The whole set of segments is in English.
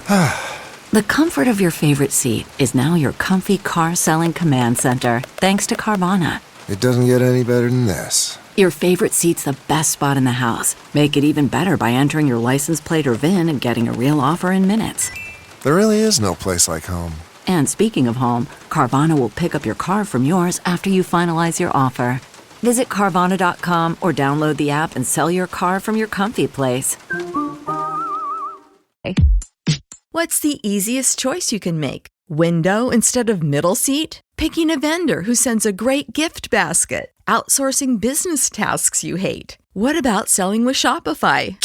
The comfort of your favorite seat is now your comfy car selling command center, thanks to Carvana. It doesn't get any better than this. Your favorite seat's the best spot in the house. Make it even better by entering your license plate or VIN and getting a real offer in minutes. There really is no place like home. And speaking of home, Carvana will pick up your car from yours after you finalize your offer. Visit Carvana.com or download the app and sell your car from your comfy place. What's the easiest choice you can make? Window instead of middle seat? Picking a vendor who sends a great gift basket? Outsourcing business tasks you hate? What about selling with Shopify?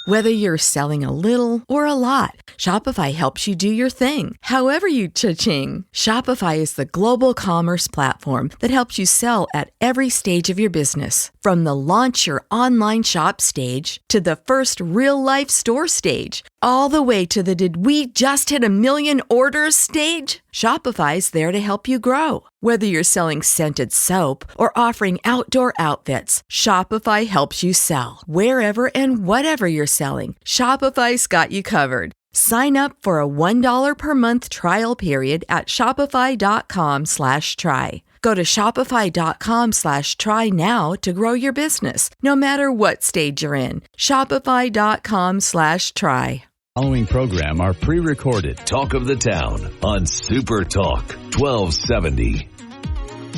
Whether you're selling a little or a lot, Shopify helps you do your thing, however you cha-ching. Shopify is the global commerce platform that helps you sell at every stage of your business. From the launch your online shop stage to the first real-life store stage, all the way to the did we just hit 1 million orders stage. Shopify's there to help you grow. Whether you're selling scented soap or offering outdoor outfits, Shopify helps you sell. Wherever and whatever you're selling, Shopify's got you covered. Sign up for a $1 per month trial period at shopify.com/try. Go to shopify.com/try now to grow your business, no matter what stage you're in. Shopify.com/try. Following program are pre-recorded. Talk of the Town on Super Talk 1270.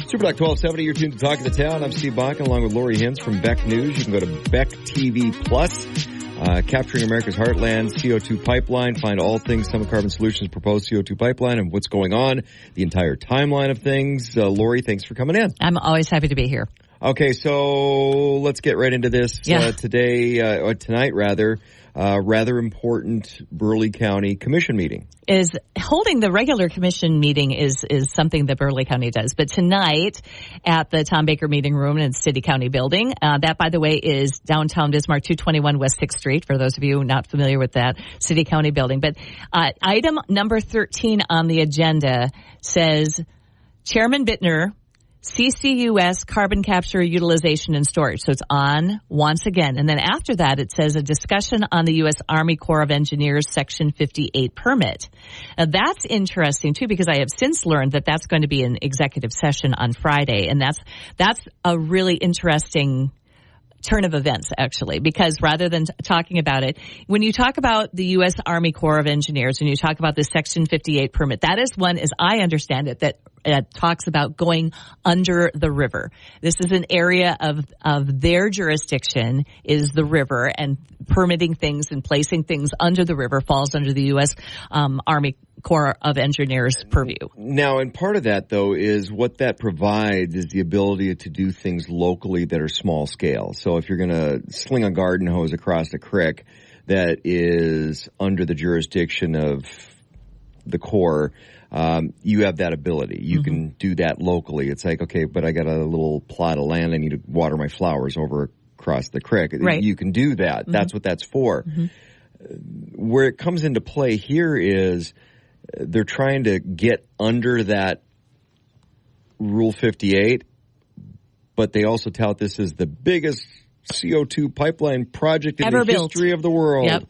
Super Talk 1270, you're tuned to Talk of the Town. I'm Steve Bakken along with Lori Hintz from Beck News. You can go to Beck TV Plus, Capturing America's Heartland, CO2 Pipeline. Find all things Summit Carbon Solutions proposed CO2 pipeline and what's going on, the entire timeline of things. Lori, thanks for coming in. I'm always happy to be here. Okay, so let's get right into this tonight. Rather important Burleigh County Commission meeting. Is holding the regular commission meeting is something that Burleigh County does. But tonight at the Tom Baker Meeting Room in the City County Building, that, by the way, is downtown Bismarck, 221 West 6th Street, for those of you not familiar with that City County Building. But item number 13 on the agenda says, Chairman Bittner, CCUS, carbon capture, utilization, and storage. So it's on once again. And then after that, it says a discussion on the U.S. Army Corps of Engineers Section 58 permit. Now, that's interesting, too, because I have since learned that that's going to be an executive session on Friday. And that's a really interesting turn of events, actually, because rather than talking about it, when you talk about the U.S. Army Corps of Engineers and you talk about the Section 58 permit, that is one, as I understand it, that talks about going under the river. This is an area of their jurisdiction is the river, and permitting things and placing things under the river falls under the U.S. Army Corps of Engineers purview. Now, and part of that, though, is what that provides is the ability to do things locally that are small scale. So if you're going to sling a garden hose across a creek that is under the jurisdiction of the Corps, you have that ability. You can do that locally. It's like, okay, but I got a little plot of land. I need to water my flowers over across the creek. Right. You can do that. That's what that's for. Where it comes into play here is they're trying to get under that Rule 58, but they also tout this as the biggest CO2 pipeline project in the history of the world. Yep.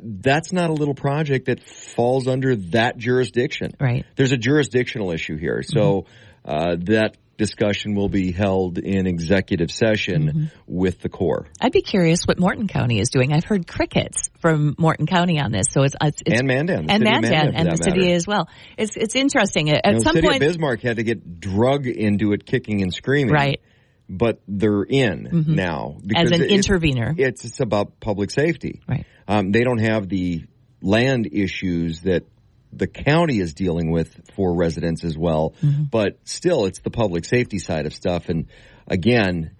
That's not a little project that falls under that jurisdiction. Right. There's a jurisdictional issue here. So that discussion will be held in executive session with the Corps. I'd be curious what Morton County is doing. I've heard crickets from Morton County on this. So it's and Mandan. And Mandan, and the city as well. It's interesting. At some point, point, of Bismarck had to get drug into it, kicking and screaming. Right. But they're in now. As an intervener. It's about public safety. Right. They don't have the land issues that the county is dealing with for residents as well. But still, it's the public safety side of stuff. And again,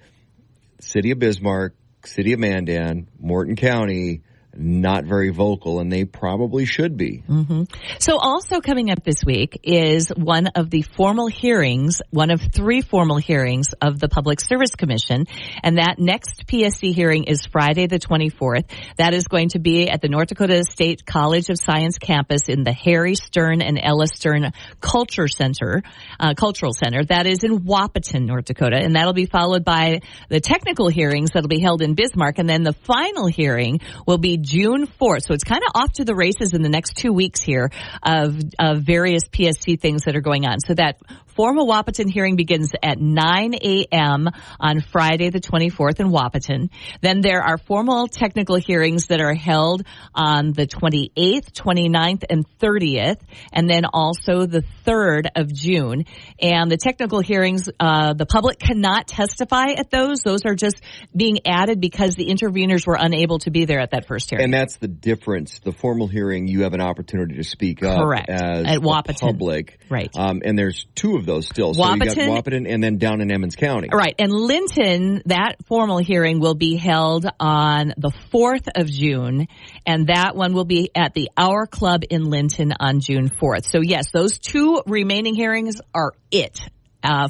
City of Bismarck, City of Mandan, Morton County, not very vocal, and they probably should be. So also coming up this week is one of the formal hearings, one of 3 formal hearings of the Public Service Commission, and that next PSC hearing is Friday the 24th. That is going to be at the North Dakota State College of Science campus in the Harry Stern and Ella Stern Cultural Center. That is in Wahpeton, North Dakota, and that'll be followed by the technical hearings that'll be held in Bismarck, and then the final hearing will be June 4th. So it's kind of off to the races in the next 2 weeks here of various PSC things that are going on. So that formal Wahpeton hearing begins at 9 a.m. on Friday the 24th in Wahpeton. Then there are formal technical hearings that are held on the 28th, 29th, and 30th, and then also the 3rd of June. And the technical hearings, the public cannot testify at those. Those are just being added because the interveners were unable to be there at that first hearing. And that's the difference. The formal hearing, you have an opportunity to speak up Correct. as At the Wahpeton. public. Right. And there's two of those still. So you got Wahpeton and then down in Emmons County. Right. And Linton, that formal hearing will be held on the 4th of June, and that one will be at the Our Club in Linton on June 4th. So yes, those two remaining hearings are it.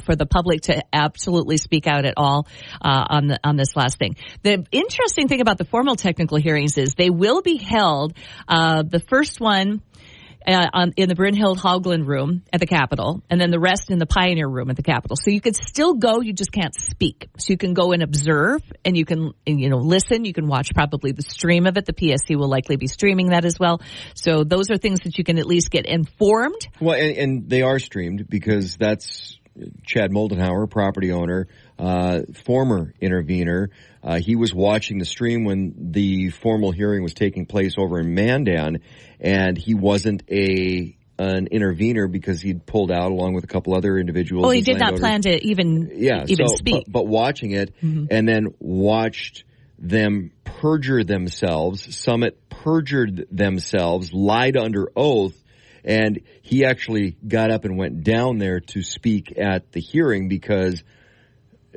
For the public to absolutely speak out at all on this last thing. The interesting thing about the formal technical hearings is they will be held. The first one in the Brynhild Haugland room at the Capitol, and then the rest in the Pioneer room at the Capitol. So you could still go, you just can't speak. So you can go and observe, and you can listen. You can watch probably the stream of it. The PSC will likely be streaming that as well. So those are things that you can at least get informed. Well, and they are streamed because that's Chad Moldenhauer, property owner, former intervener. He was watching the stream when the formal hearing was taking place over in Mandan, and he wasn't an intervener because he'd pulled out along with a couple other individuals. Well, he did not plan to even speak. But watching it and then watched them perjure themselves. Summit perjured themselves, lied under oath. And he actually got up and went down there to speak at the hearing because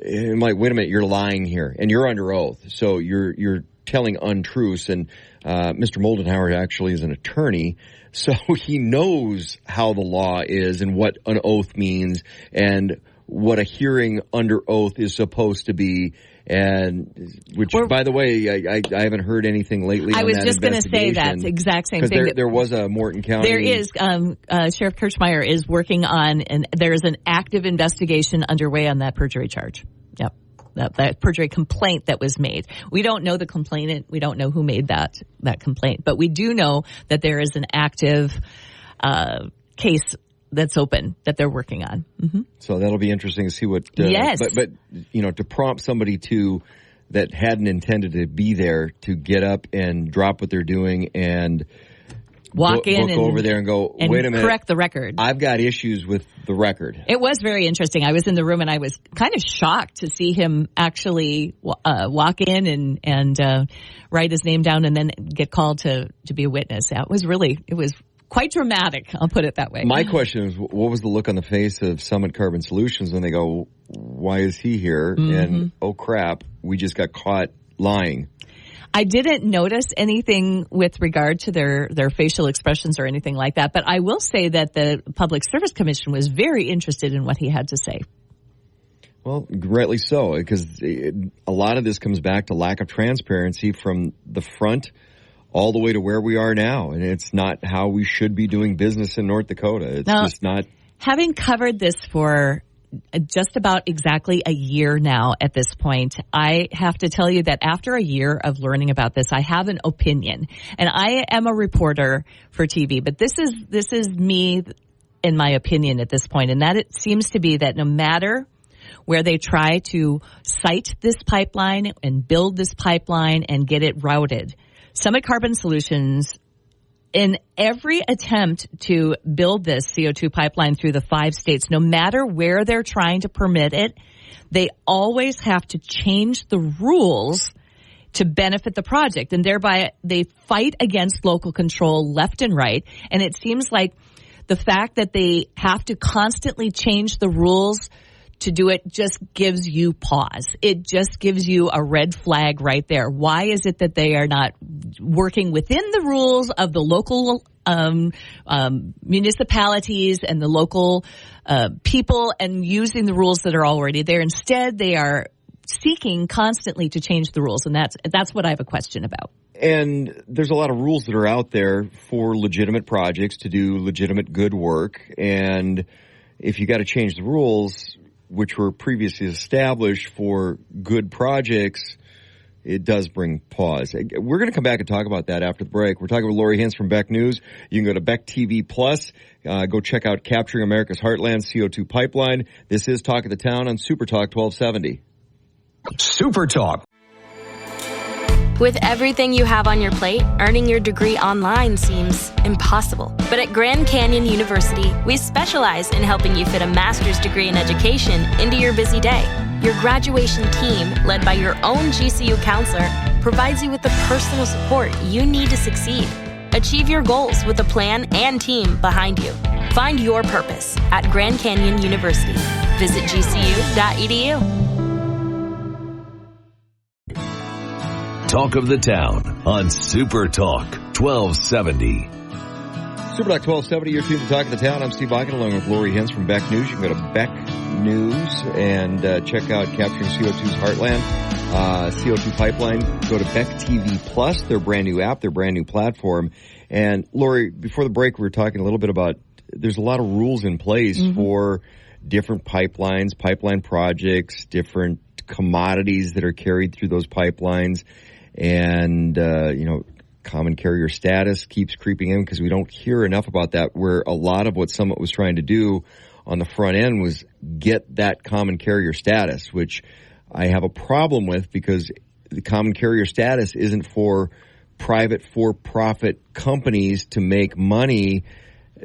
I'm like, wait a minute, you're lying here and you're under oath. So you're telling untruths. And Mr. Moldenhauer actually is an attorney. So he knows how the law is and what an oath means and what a hearing under oath is supposed to be. And which, by the way, I haven't heard anything lately. I was just going to say that exact same thing. Because there was a Morton County. There is. Sheriff Kirchmeier is working on, and there is an active investigation underway on that perjury charge. Yep. That perjury complaint that was made. We don't know the complainant. We don't know who made that complaint. But we do know that there is an active case that's open that they're working on. Mm-hmm. So that'll be interesting to see what. Yes. But to prompt somebody that hadn't intended to be there to get up and drop what they're doing and walk in and over there and go, wait a minute, correct the record. I've got issues with the record. It was very interesting. I was in the room and I was kind of shocked to see him actually walk in and write his name down and then get called to be a witness. It was quite dramatic, I'll put it that way. My question is, what was the look on the face of Summit Carbon Solutions when they go, why is he here? Mm-hmm. And, oh, crap, we just got caught lying. I didn't notice anything with regard to their facial expressions or anything like that, but I will say that the Public Service Commission was very interested in what he had to say. Well, rightly so, because a lot of this comes back to lack of transparency from the front all the way to where we are now. And it's not how we should be doing business in North Dakota. It's just not. Having covered this for just about exactly a year now at this point, I have to tell you that after a year of learning about this, I have an opinion. And I am a reporter for TV, but this is me in my opinion at this point. And that it seems to be that no matter where they try to site this pipeline and build this pipeline and get it routed, Summit Carbon Solutions, in every attempt to build this CO2 pipeline through the 5 states, no matter where they're trying to permit it, they always have to change the rules to benefit the project. And thereby they fight against local control left and right. And it seems like the fact that they have to constantly change the rules to do it just gives you pause. It just gives you a red flag right there. Why is it that they are not working within the rules of the local municipalities and the local people and using the rules that are already there? Instead, they are seeking constantly to change the rules, and that's what I have a question about. And there's a lot of rules that are out there for legitimate projects to do legitimate good work, and if you got to change the rules which were previously established for good projects, it does bring pause. We're going to come back and talk about that after the break. We're talking with Lori Hintz from Beck News. You can go to Beck TV Plus. Go check out Capturing America's Heartland CO2 Pipeline. This is Talk of the Town on Super Talk 1270. Super Talk. With everything you have on your plate, earning your degree online seems impossible. But at Grand Canyon University, we specialize in helping you fit a master's degree in education into your busy day. Your graduation team, led by your own GCU counselor, provides you with the personal support you need to succeed. Achieve your goals with a plan and team behind you. Find your purpose at Grand Canyon University. Visit gcu.edu. Talk of the Town on Super Talk 1270. Super Talk 1270, you're tuned to Talk of the Town. I'm Steve Eichen along with Lori Hintz from Beck News. You can go to Beck News and check out Capturing CO2's Heartland, CO2 Pipeline. Go to Beck TV Plus, their brand new app, their brand new platform. And Lori, before the break, we were talking a little bit about there's a lot of rules in place for different pipelines, pipeline projects, different commodities that are carried through those pipelines. And, common carrier status keeps creeping in because we don't hear enough about that, where a lot of what Summit was trying to do on the front end was get that common carrier status, which I have a problem with because the common carrier status isn't for private for-profit companies to make money.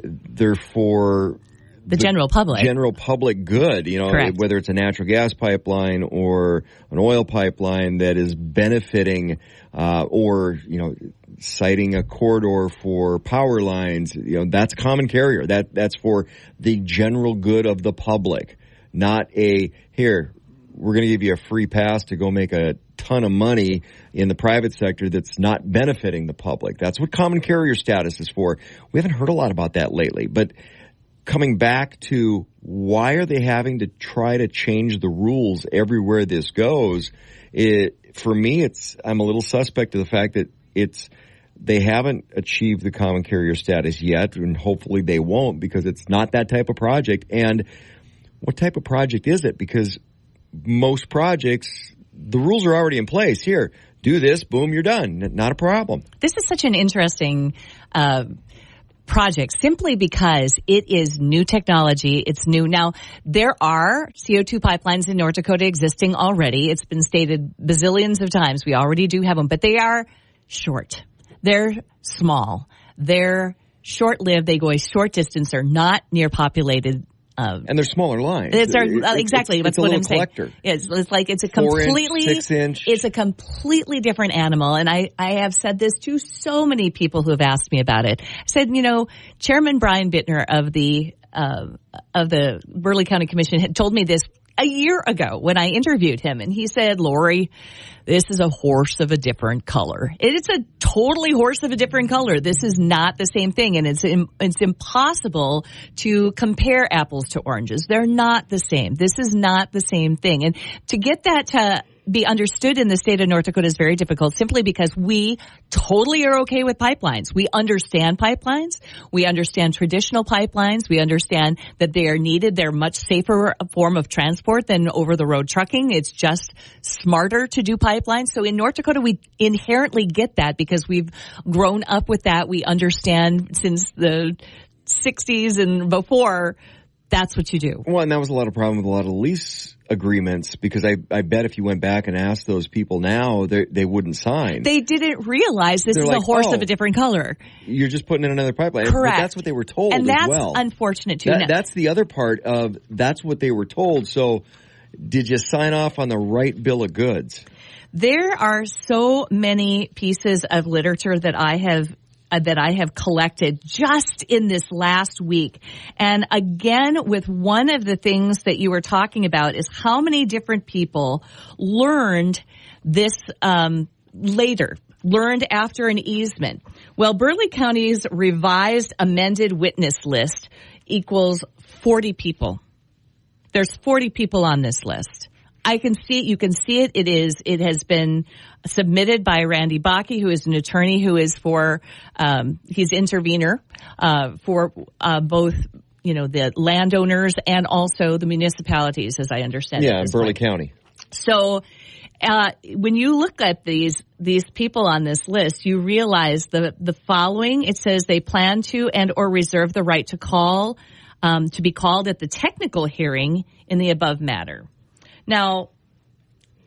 They're for the general public. General public good, Correct. Whether it's a natural gas pipeline or an oil pipeline that is benefiting or citing a corridor for power lines, that's common carrier. That's for the general good of the public, not here, we're going to give you a free pass to go make a ton of money in the private sector that's not benefiting the public. That's what common carrier status is for. We haven't heard a lot about that lately, but coming back to why are they having to try to change the rules everywhere this goes? For me, I'm a little suspect of the fact that they haven't achieved the common carrier status yet, and hopefully they won't because it's not that type of project. And what type of project is it? Because most projects, the rules are already in place. Here, do this, boom, you're done. Not a problem. This is such an interesting project simply because it is new technology. It's new. Now, there are CO2 pipelines in North Dakota existing already. It's been stated bazillions of times. We already do have them, but they are short. They're small. They're short-lived. They go a short distance. They're not near populated. And they're smaller lines. Exactly. That's what I'm saying. Collector. It's a completely 6-inch. It's a completely different animal. And I have said this to so many people who have asked me about it. I said, Chairman Brian Bittner of the Burleigh County Commission had told me this a year ago when I interviewed him, and he said, Lori, this is a horse of a different color. It's a totally horse of a different color. This is not the same thing, and it's impossible to compare apples to oranges. They're not the same. This is not the same thing. And to get that to be understood in the state of North Dakota is very difficult simply because we totally are okay with pipelines. We understand pipelines. We understand traditional pipelines. We understand that they are needed. They're a much safer form of transport than over-the-road trucking. It's just smarter to do pipelines. So in North Dakota, we inherently get that because we've grown up with that. We understand since the 60s and before, that's what you do. Well, and that was a lot of problem with a lot of lease agreements because I bet if you went back and asked those people now, they wouldn't sign. They didn't realize this is a horse of a different color. You're just putting in another pipeline. Correct. But that's what they were told and as well. And that's unfortunate, too. That's the other part of that's what they were told. So did you sign off on the right bill of goods? There are so many pieces of literature that I have collected just in this last week. And again, with one of the things that you were talking about is how many different people learned this learned after an easement. Well, Burleigh County's revised amended witness list equals 40 people. There's 40 people on this list. I can see it. You can see it. It has been submitted by Randy Bakke, who is an attorney who is he's intervener, for both, the landowners and also the municipalities, as I understand it. Yeah, in Burleigh County. So when you look at these people on this list, you realize the following. It says they plan to and or reserve the right to call, to be called at the technical hearing in the above matter. Now,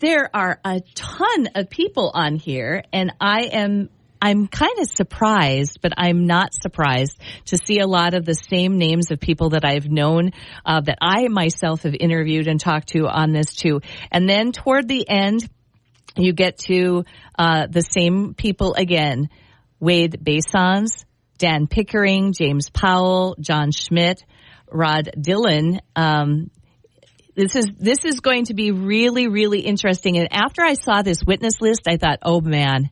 there are a ton of people on here, and I'm kind of surprised, but I'm not surprised to see a lot of the same names of people that I've known, that I myself have interviewed and talked to on this too. And then toward the end, you get to the same people again: Wade Basons, Dan Pickering, James Powell, John Schmidt, Rod Dillon. This is going to be really, really interesting. And after I saw this witness list, I thought, oh man,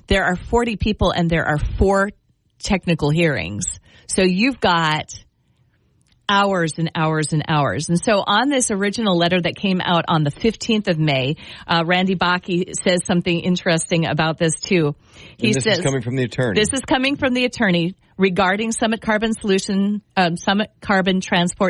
there are 40 people and there are 4 technical hearings. So you've got hours and hours and hours. And so on this original letter that came out on the 15th of May, Randy Bakke says something interesting about this too. He says, this is coming from the attorney. This is coming from the attorney regarding Summit Carbon Transport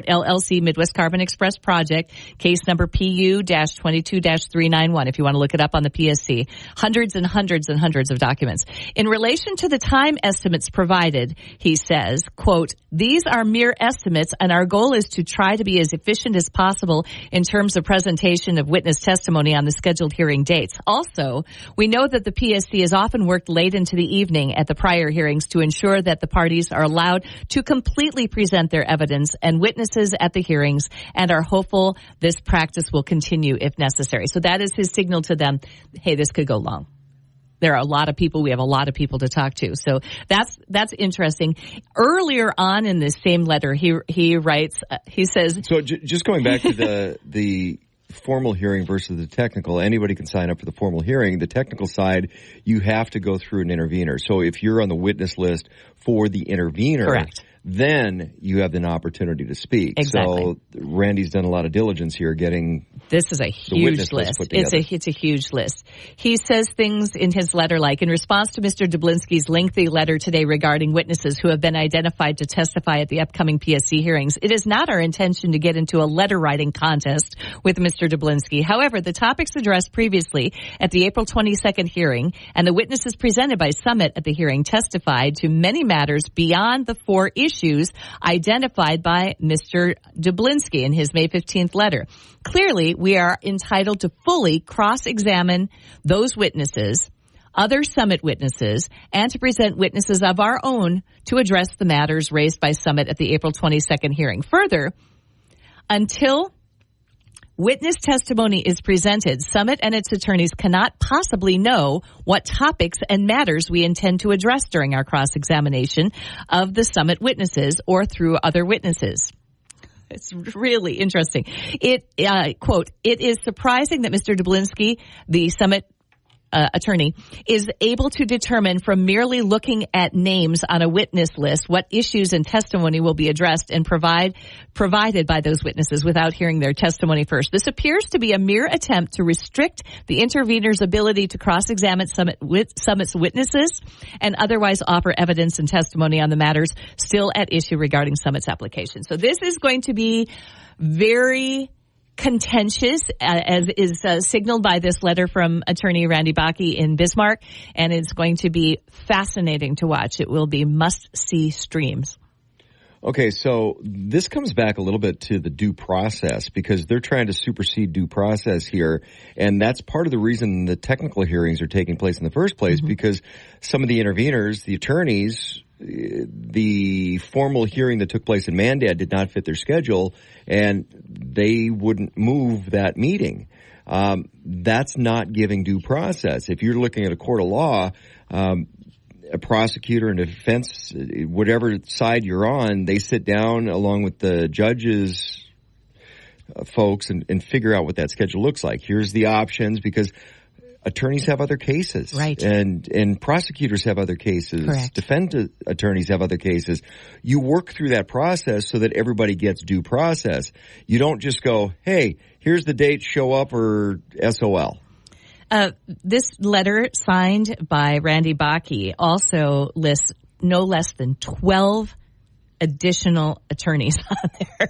LLC Midwest Carbon Express project, case number PU-22-391, if you want to look it up on the PSC. Hundreds and hundreds and hundreds of documents. In relation to the time estimates provided, he says, quote, "These are mere estimates, and our goal is to try to be as efficient as possible in terms of presentation of witness testimony on the scheduled hearing dates. Also, we know that the PSC has often worked late into the evening at the prior hearings to ensure that the parties are allowed to completely present their evidence and witnesses at the hearings, and are hopeful this practice will continue if necessary." So that is his signal to them, hey, this could go long. There are a lot of people. We have a lot of people to talk to. So that's interesting. Earlier on in this same letter, he writes, he says... So just going back to the formal hearing versus the technical, anybody can sign up for the formal hearing. The technical side, you have to go through an intervener. So if you're on the witness list for the intervener, correct, then you have an opportunity to speak. Exactly. So Randy's done a lot of diligence here getting this is a huge list. It's a huge list. He says things in his letter like, in response to Mr. Dublinsky's lengthy letter today regarding witnesses who have been identified to testify at the upcoming PSC hearings, it is not our intention to get into a letter writing contest with Mr. Dublinsky. However, the topics addressed previously at the April 22nd hearing and the witnesses presented by Summit at the hearing testified to many matters beyond the 4 issues identified by Mr. Dublinsky in his May 15th letter. Clearly, we are entitled to fully cross-examine those witnesses, other Summit witnesses, and to present witnesses of our own to address the matters raised by Summit at the April 22nd hearing. Further, until witness testimony is presented, Summit and its attorneys cannot possibly know what topics and matters we intend to address during our cross-examination of the Summit witnesses or through other witnesses. It's really interesting. Quote, "It is surprising that Mr. Dublinsky, the Summit attorney, is able to determine from merely looking at names on a witness list what issues and testimony will be addressed and provided by those witnesses without hearing their testimony first. This appears to be a mere attempt to restrict the intervener's ability to cross-examine Summit's witnesses and otherwise offer evidence and testimony on the matters still at issue regarding Summit's application." So this is going to be very contentious, as is signaled by this letter from attorney Randy Bakke in Bismarck, and it's going to be fascinating to watch. It will be must-see streams. Okay, so this comes back a little bit to the due process, because they're trying to supersede due process here, and that's part of the reason the technical hearings are taking place in the first place, because some of the interveners, the attorneys, the formal hearing that took place in Mandan did not fit their schedule, and they wouldn't move that meeting. That's not giving due process. If you're looking at a court of law, a prosecutor and a defense, whatever side you're on, they sit down along with the judges, folks, and figure out what that schedule looks like. Here's the options, because attorneys have other cases. Right. And prosecutors have other cases. Correct. Defense attorneys have other cases. You work through that process so that everybody gets due process. You don't just go, hey, here's the date, show up, or SOL. This letter signed by Randy Bakke also lists no less than 12 additional attorneys on there.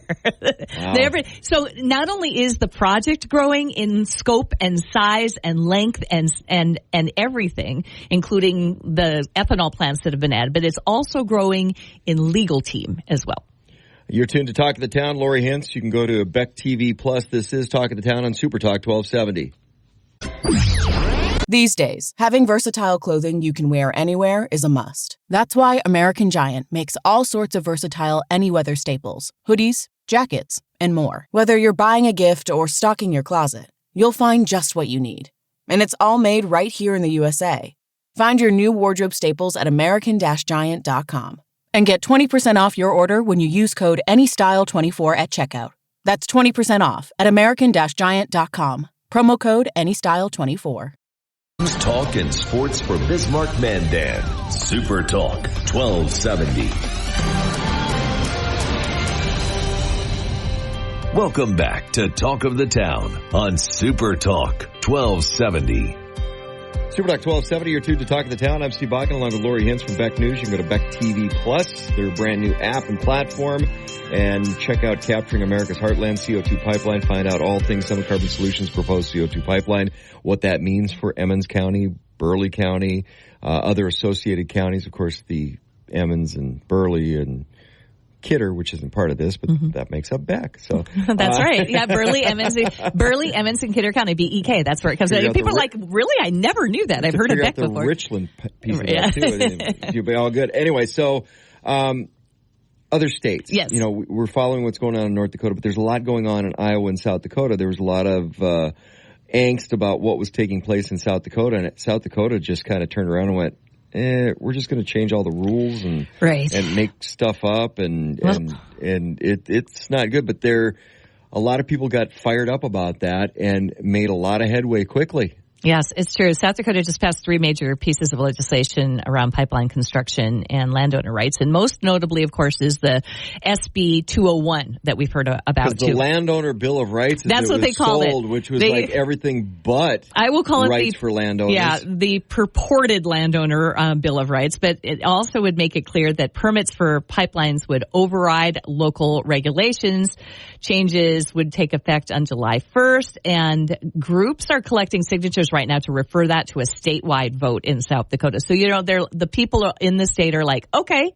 Wow. So not only is the project growing in scope and size and length and everything, including the ethanol plants that have been added, but it's also growing in legal team as well. You're tuned to Talk of the Town. Lori Hintz. You can go to Beck TV Plus. This is Talk of the Town on Super Talk 1270. These days, having versatile clothing you can wear anywhere is a must. That's why American Giant makes all sorts of versatile any-weather staples, hoodies, jackets, and more. Whether you're buying a gift or stocking your closet, you'll find just what you need. And it's all made right here in the USA. Find your new wardrobe staples at American-Giant.com. And get 20% off your order when you use code ANYSTYLE24 at checkout. That's 20% off at American-Giant.com. Promo code ANYSTYLE24. News, talk, and sports for Bismarck Mandan. Super Talk 1270. Welcome back to Talk of the Town on Super Talk 1270. Super Talk 1270, you're tuned to Talk of the Town. I'm Steve Bakken along with Lori Hintz from Beck News. You can go to Beck TV Plus, their brand new app and platform, and check out Capturing America's Heartland CO2 Pipeline. Find out all things Summit Carbon Solutions proposed CO2 pipeline, what that means for Emmons County, Burleigh County, other associated counties. Of course, the Emmons and Burleigh and Kidder, which isn't part of this, but that makes up Beck. So that's right. Yeah, Burleigh, Emmons, and Kidder County, BEK. That's where it comes in. People are like, really? I never knew that. I've heard of Beck before. The Richland piece of that too. You'll be all good. Anyway, so other states. Yes. You know, we're following what's going on in North Dakota, but there's a lot going on in Iowa and South Dakota. There was a lot of angst about what was taking place in South Dakota, and South Dakota just kind of turned around and went, we're just going to change all the rules and make stuff up, and it's not good. But a lot of people got fired up about that and made a lot of headway quickly. Yes, it's true. South Dakota just passed 3 major pieces of legislation around pipeline construction and landowner rights. And most notably, of course, is the SB 201 that we've heard about, too. The Landowner Bill of Rights, that's what they called it. Which was like everything but I will call rights it for landowners. Yeah, the purported Landowner Bill of Rights. But it also would make it clear that permits for pipelines would override local regulations. Changes would take effect on July 1st. And groups are collecting signatures right now to refer that to a statewide vote in South Dakota. So, you know, the people in the state are like, okay,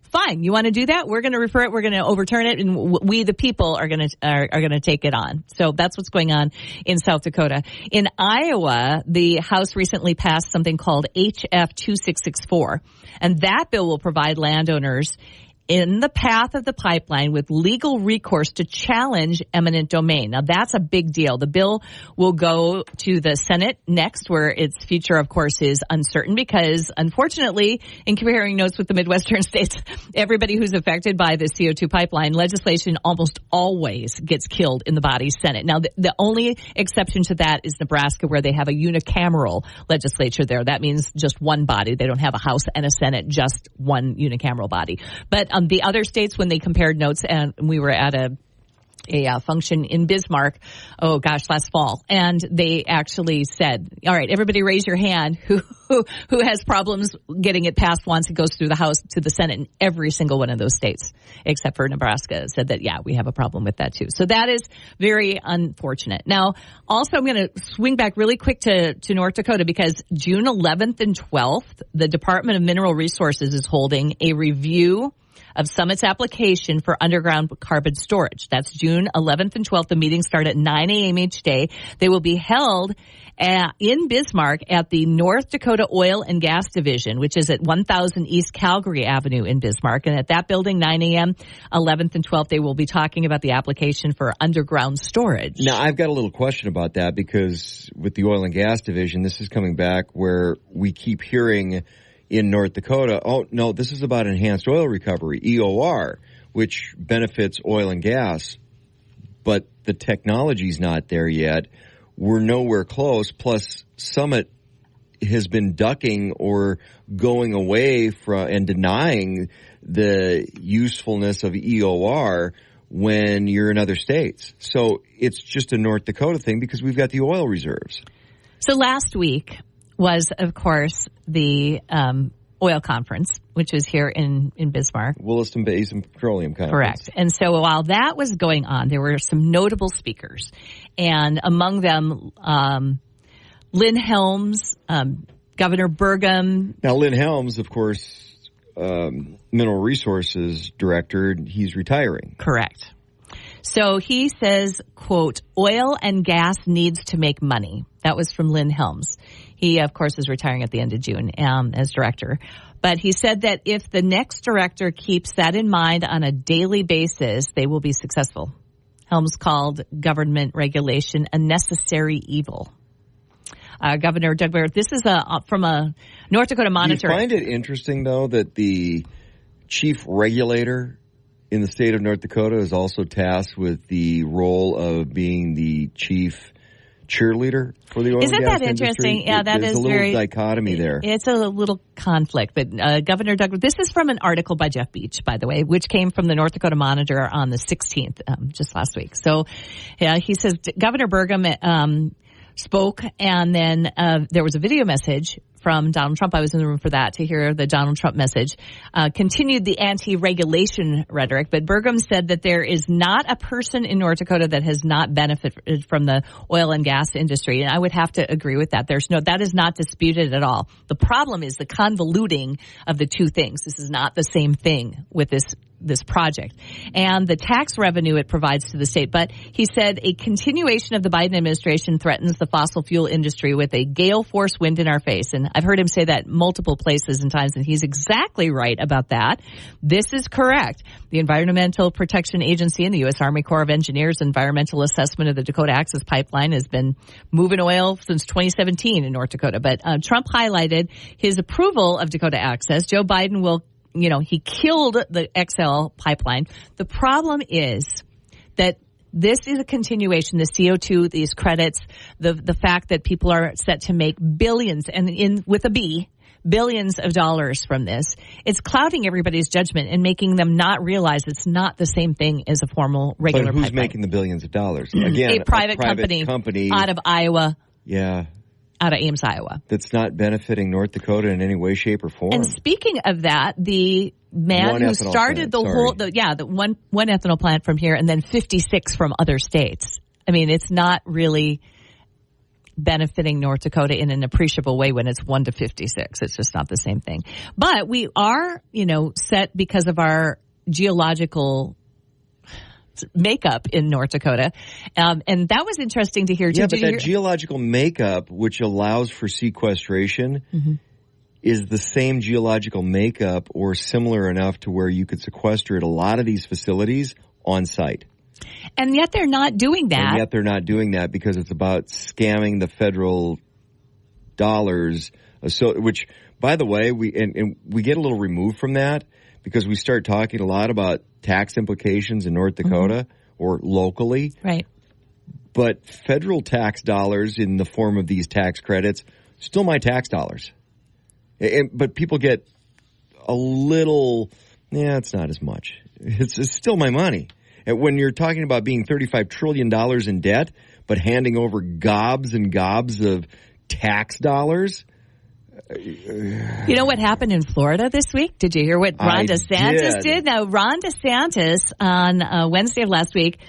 fine. You want to do that? We're going to refer it. We're going to overturn it. And we, the people, are going to take it on. So that's what's going on in South Dakota. In Iowa, the House recently passed something called HF 2664. And that bill will provide landowners in the path of the pipeline with legal recourse to challenge eminent domain. Now, that's a big deal. The bill will go to the Senate next, where its future, of course, is uncertain because, unfortunately, in comparing notes with the Midwestern states, everybody who's affected by the CO2 pipeline legislation almost always gets killed in the body Senate. Now, the only exception to that is Nebraska, where they have a unicameral legislature there. That means just one body. They don't have a House and a Senate, just one unicameral body. But the other states, when they compared notes, and we were at a function in Bismarck, last fall, and they actually said, all right, everybody raise your hand who has problems getting it passed once it goes through the House to the Senate, and every single one of those states, except for Nebraska, said that, yeah, we have a problem with that too. So that is very unfortunate. Now, also, I'm going to swing back really quick to North Dakota, because June 11th and 12th, the Department of Mineral Resources is holding a review of Summit's application for underground carbon storage. That's June 11th and 12th. The meetings start at 9 a.m. each day. They will be held in Bismarck at the North Dakota Oil and Gas Division, which is at 1000 East Calgary Avenue in Bismarck. And at that building, 9 a.m., 11th and 12th, they will be talking about the application for underground storage. Now, I've got a little question about that, because with the Oil and Gas Division, this is coming back where we keep hearing in North Dakota, oh, no, this is about enhanced oil recovery, EOR, which benefits oil and gas, but the technology's not there yet. We're nowhere close. Plus, Summit has been ducking or going away from and denying the usefulness of EOR when you're in other states. So it's just a North Dakota thing because we've got the oil reserves. So last week was, of course, the oil conference, which is here in Bismarck. Williston Basin Petroleum Conference. Correct. And so while that was going on, there were some notable speakers. And among them, Lynn Helms, Governor Burgum. Now, Lynn Helms, of course, Mineral Resources Director, he's retiring. Correct. So he says, quote, oil and gas needs to make money. That was from Lynn Helms. He, of course, is retiring at the end of June as director. But he said that if the next director keeps that in mind on a daily basis, they will be successful. Helms called government regulation a necessary evil. Governor Doug Barrett, this is from a North Dakota Monitor. Do you find it interesting, though, that the chief regulator in the state of North Dakota is also tasked with the role of being the chief cheerleader for the oil and gas industry? Isn't that interesting? Yeah, that is a little dichotomy there. It's a little conflict. But Governor Doug, this is from an article by Jeff Beach, by the way, which came from the North Dakota Monitor on the 16th, just last week. So he says Governor Burgum spoke, and then there was a video message from Donald Trump. I was in the room for that to hear the Donald Trump message. Continued the anti-regulation rhetoric, but Burgum said that there is not a person in North Dakota that has not benefited from the oil and gas industry, and I would have to agree with that. That is not disputed at all. The problem is the convoluting of the two things. This is not the same thing with this project and the tax revenue it provides to the state. But he said a continuation of the Biden administration threatens the fossil fuel industry with a gale force wind in our face. And I've heard him say that multiple places and times, and he's exactly right about that. This is correct. The Environmental Protection Agency and the U.S. Army Corps of Engineers environmental assessment of the Dakota Access Pipeline has been moving oil since 2017 in North Dakota. But Trump highlighted his approval of Dakota Access. Joe Biden will he killed the XL pipeline. The problem is that this is a continuation, the CO2, these credits, the fact that people are set to make billions, and with a B, billions of dollars from this. It's clouding everybody's judgment and making them not realize it's not the same thing as a formal regular pipeline. But who's making the billions of dollars? Again, a private company out of Iowa. Yeah. Out of Ames, Iowa. That's not benefiting North Dakota in any way, shape, or form. And speaking of that, the man who started the one ethanol plant from here and then 56 from other states. I mean, it's not really benefiting North Dakota in an appreciable way when it's 1 to 56. It's just not the same thing. But we are, set because of our geological makeup in North Dakota. And that was interesting to hear, too. Yeah, but that geological makeup, which allows for sequestration, is the same geological makeup or similar enough to where you could sequester at a lot of these facilities on site. And yet they're not doing that. And yet they're not doing that because it's about scamming the federal dollars. So, which, by the way, we get a little removed from that because we start talking a lot about tax implications in North Dakota or locally. Right. But federal tax dollars in the form of these tax credits, still my tax dollars. But people get a little, it's not as much. It's still my money. And when you're talking about being $35 trillion in debt, but handing over gobs and gobs of tax dollars. You know what happened in Florida this week? Did you hear what Ron DeSantis did? Now, Ron DeSantis on Wednesday of last week,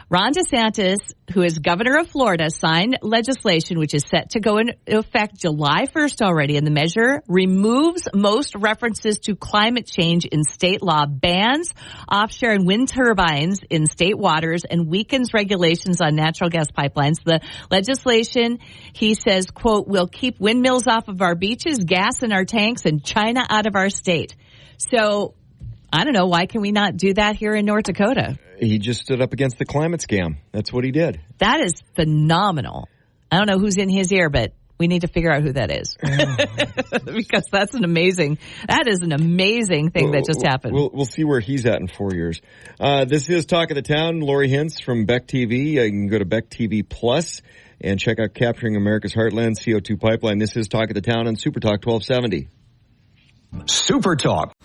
Ron DeSantis, who is governor of Florida, signed legislation which is set to go into effect July 1st already, and the measure removes most references to climate change in state law, bans offshore and wind turbines in state waters, and weakens regulations on natural gas pipelines. The legislation, he says, quote, will keep windmills off of our beaches, gas in our tanks, and China out of our state. So, I don't know. Why can we not do that here in North Dakota? He just stood up against the climate scam. That's what he did. That is phenomenal. I don't know who's in his ear, but we need to figure out who that is. Because that is an amazing thing that just happened. We'll see where he's at in 4 years. This is Talk of the Town. Lori Hintz from Beck TV. You can go to Beck TV Plus and check out Capturing America's Heartland CO2 Pipeline. This is Talk of the Town on Super Talk 1270. Super Talk.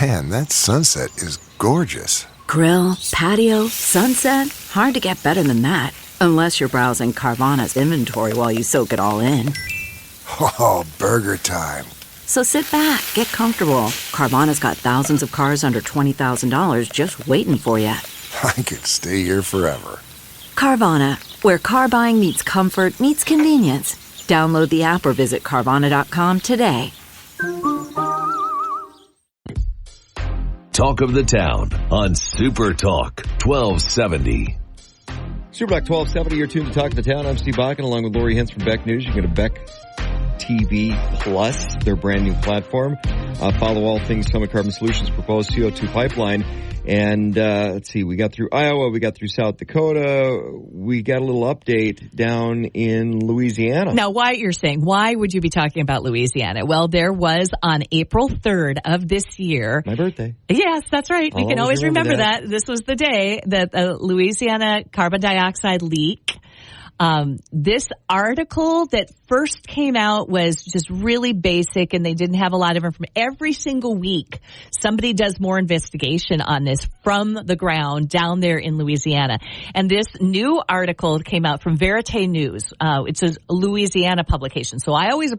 Man, that sunset is gorgeous. Grill, patio, sunset. Hard to get better than that. Unless you're browsing Carvana's inventory while you soak it all in. Oh, burger time. So sit back, get comfortable. Carvana's got thousands of cars under $20,000 just waiting for you. I could stay here forever. Carvana, where car buying meets comfort meets convenience. Download the app or visit Carvana.com today. Talk of the Town on Super Talk 1270. Super Talk 1270, you're tuned to Talk of the Town. I'm Steve Bakken, along with Lori Hintz from Beck News. You can go to Beck TV Plus, their brand new platform. Follow all things Summit Carbon Solutions proposed CO2 pipeline. And let's see, we got through Iowa, we got through South Dakota, we got a little update down in Louisiana. Now, why would you be talking about Louisiana? Well, there was on April 3rd of this year. My birthday. Yes, that's right. We can always remember that. This was the day that the Louisiana carbon dioxide leak. This article that first came out was just really basic, and they didn't have a lot of information. Every single week, somebody does more investigation on this from the ground down there in Louisiana. And this new article came out from Verite News. It's a Louisiana publication. So I always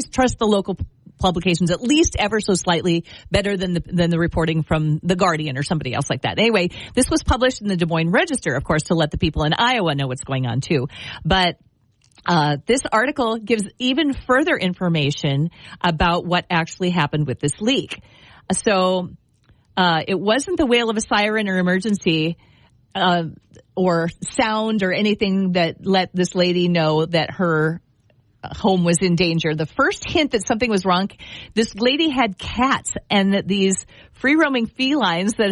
trust the local publications at least ever so slightly better than the reporting from The Guardian or somebody else like that. Anyway, this was published in the Des Moines Register, of course, to let the people in Iowa know what's going on too. But this article gives even further information about what actually happened with this leak. So it wasn't the wail of a siren or emergency or sound or anything that let this lady know that her home was in danger. The first hint that something was wrong, this lady had cats, and that these free-roaming felines that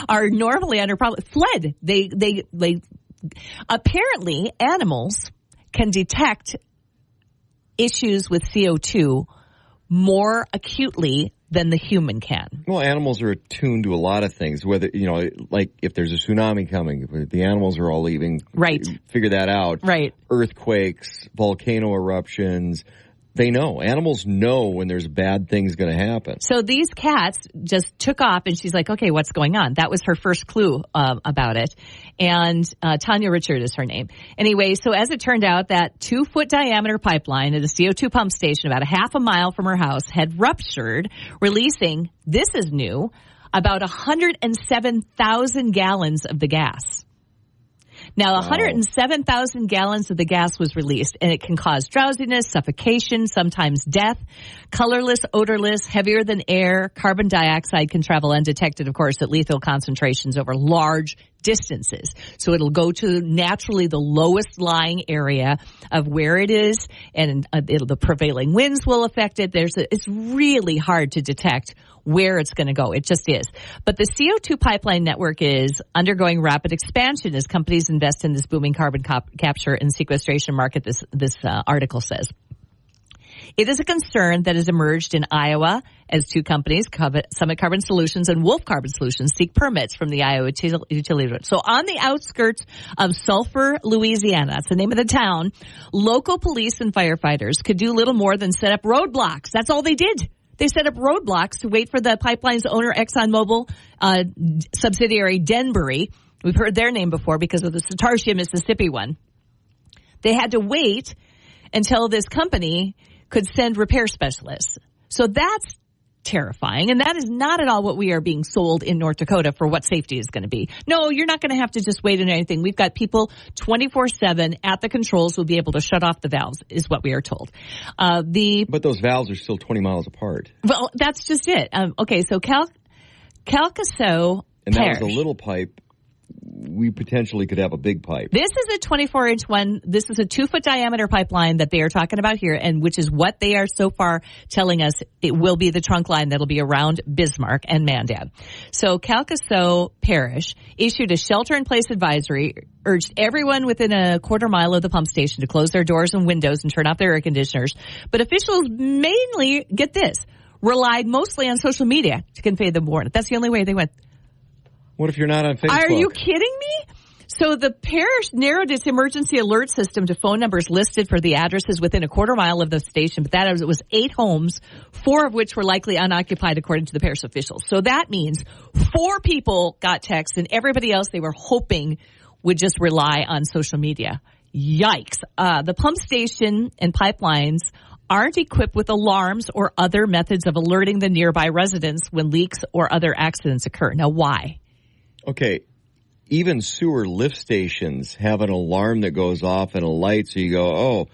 are normally under problem fled. They apparently animals can detect issues with CO2 more acutely than the human can. Well, animals are attuned to a lot of things, whether, like if there's a tsunami coming, the animals are all leaving. Right. Figure that out. Right. Earthquakes, volcano eruptions. They know. Animals know when there's bad things going to happen. So these cats just took off, and she's like, okay, what's going on? That was her first clue about it. And Tanya Richard is her name. Anyway, so as it turned out, that 2-foot diameter pipeline at a CO2 pump station about a half a mile from her house had ruptured, releasing, this is new, about 107,000 gallons of the gas. Now, 107,000 gallons of the gas was released, and it can cause drowsiness, suffocation, sometimes death. Colorless, odorless, heavier than air. Carbon dioxide can travel undetected, of course, at lethal concentrations over large distances. So it'll go to naturally the lowest lying area of where it is, and the prevailing winds will affect it. It's really hard to detect where it's going to go. It just is. But the CO2 pipeline network is undergoing rapid expansion as companies invest in this booming carbon capture and sequestration market, this article says. It is a concern that has emerged in Iowa as two companies, Summit Carbon Solutions and Wolf Carbon Solutions, seek permits from the Iowa Utility. So on the outskirts of Sulphur, Louisiana, that's the name of the town, local police and firefighters could do little more than set up roadblocks. That's all they did. They set up roadblocks to wait for the pipeline's owner, ExxonMobil subsidiary Denbury. We've heard their name before because of the Satartia, Mississippi one. They had to wait until this company could send repair specialists. So that's terrifying, and that is not at all what we are being sold in North Dakota for what safety is going to be. No, you're not going to have to just wait on anything. We've got people 24/7 at the controls who will be able to shut off the valves, is what we are told. But those valves are still 20 miles apart. Well, that's just it. Okay, so Calcaso and that Parish. was a little pipe. We potentially could have a big pipe. This is a 24-inch one. This is a 2-foot diameter pipeline that they are talking about here, and which is what they are so far telling us it will be the trunk line that will be around Bismarck and Mandan. So Calcaso Parish issued a shelter-in-place advisory, urged everyone within a quarter mile of the pump station to close their doors and windows and turn off their air conditioners. But officials mainly, get this, relied mostly on social media to convey the warning. That's the only way they went. What if you're not on Facebook? Are you kidding me? So the parish narrowed its emergency alert system to phone numbers listed for the addresses within a quarter mile of the station, but it was 8 homes, 4 of which were likely unoccupied according to the parish officials. So that means 4 people got texts, and everybody else they were hoping would just rely on social media. Yikes. The pump station and pipelines aren't equipped with alarms or other methods of alerting the nearby residents when leaks or other accidents occur. Now, why? Okay. Even sewer lift stations have an alarm that goes off and a light, so you go, oh,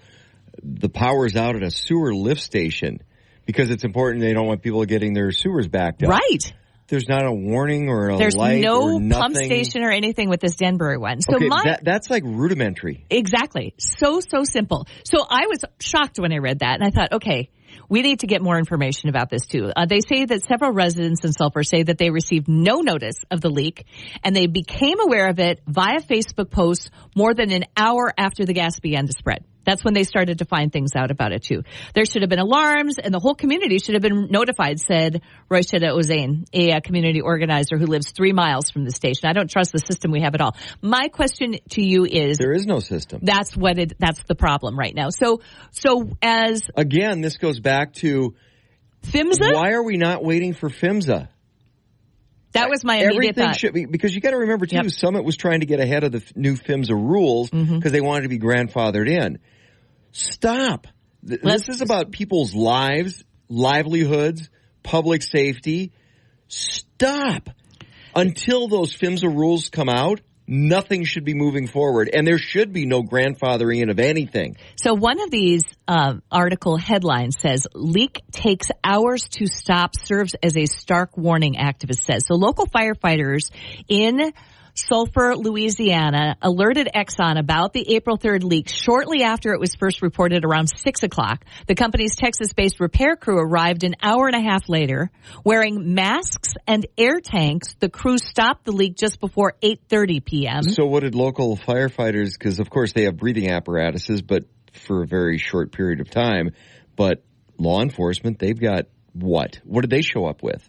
the power's out at a sewer lift station because it's important. They don't want people getting their sewers backed up. Right. There's not a warning or a There's light no or nothing. pump station or anything with this Denbury one. So okay, that's like rudimentary. Exactly. So simple. So I was shocked when I read that, and I thought, okay, we need to get more information about this too. They say that several residents in Sulphur say that they received no notice of the leak, and they became aware of it via Facebook posts more than an hour after the gas began to spread. That's when they started to find things out about it, too. There should have been alarms, and the whole community should have been notified, said Roishida Ozain, a community organizer who lives 3 miles from the station. I don't trust the system we have at all. My question to you is... There is no system. That's the problem right now. So as... Again, this goes back to... PHMSA? Why are we not waiting for PHMSA? That was my immediate Everything thought. should be, because you got to remember, too, Summit was trying to get ahead of the new PHMSA rules because they wanted to be grandfathered in. Stop. This is about people's lives, livelihoods, public safety. Stop. Until those PHMSA rules come out, nothing should be moving forward, and there should be no grandfathering in of anything. So one of these article headlines says, leak takes hours to stop, serves as a stark warning, activist says. So local firefighters in Sulphur, Louisiana, alerted Exxon about the April 3rd leak shortly after it was first reported around 6 o'clock. The company's Texas-based repair crew arrived an hour and a half later. Wearing masks and air tanks, the crew stopped the leak just before 8:30 p.m. So what did local firefighters, because of course they have breathing apparatuses, but for a very short period of time, but law enforcement, they've got what? What did they show up with?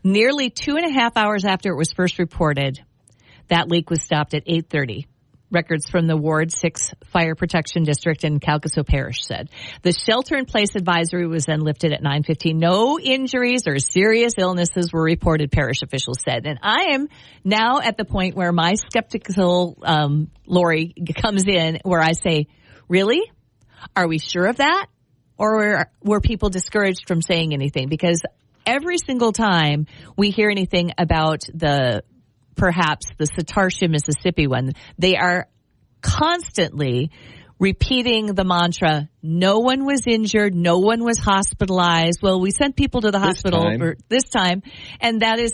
Nearly 2.5 hours after it was first reported, that leak was stopped at 8:30. Records from the Ward 6 Fire Protection District in Calcaso Parish said. The shelter-in-place advisory was then lifted at 9:15. No injuries or serious illnesses were reported, parish officials said. And I am now at the point where my skeptical Lori comes in, where I say, really? Are we sure of that? Or were people discouraged from saying anything? Because every single time we hear anything about perhaps the Satartia, Mississippi one, they are constantly repeating the mantra, no one was injured, no one was hospitalized. Well, we sent people to the hospital this time. And that is,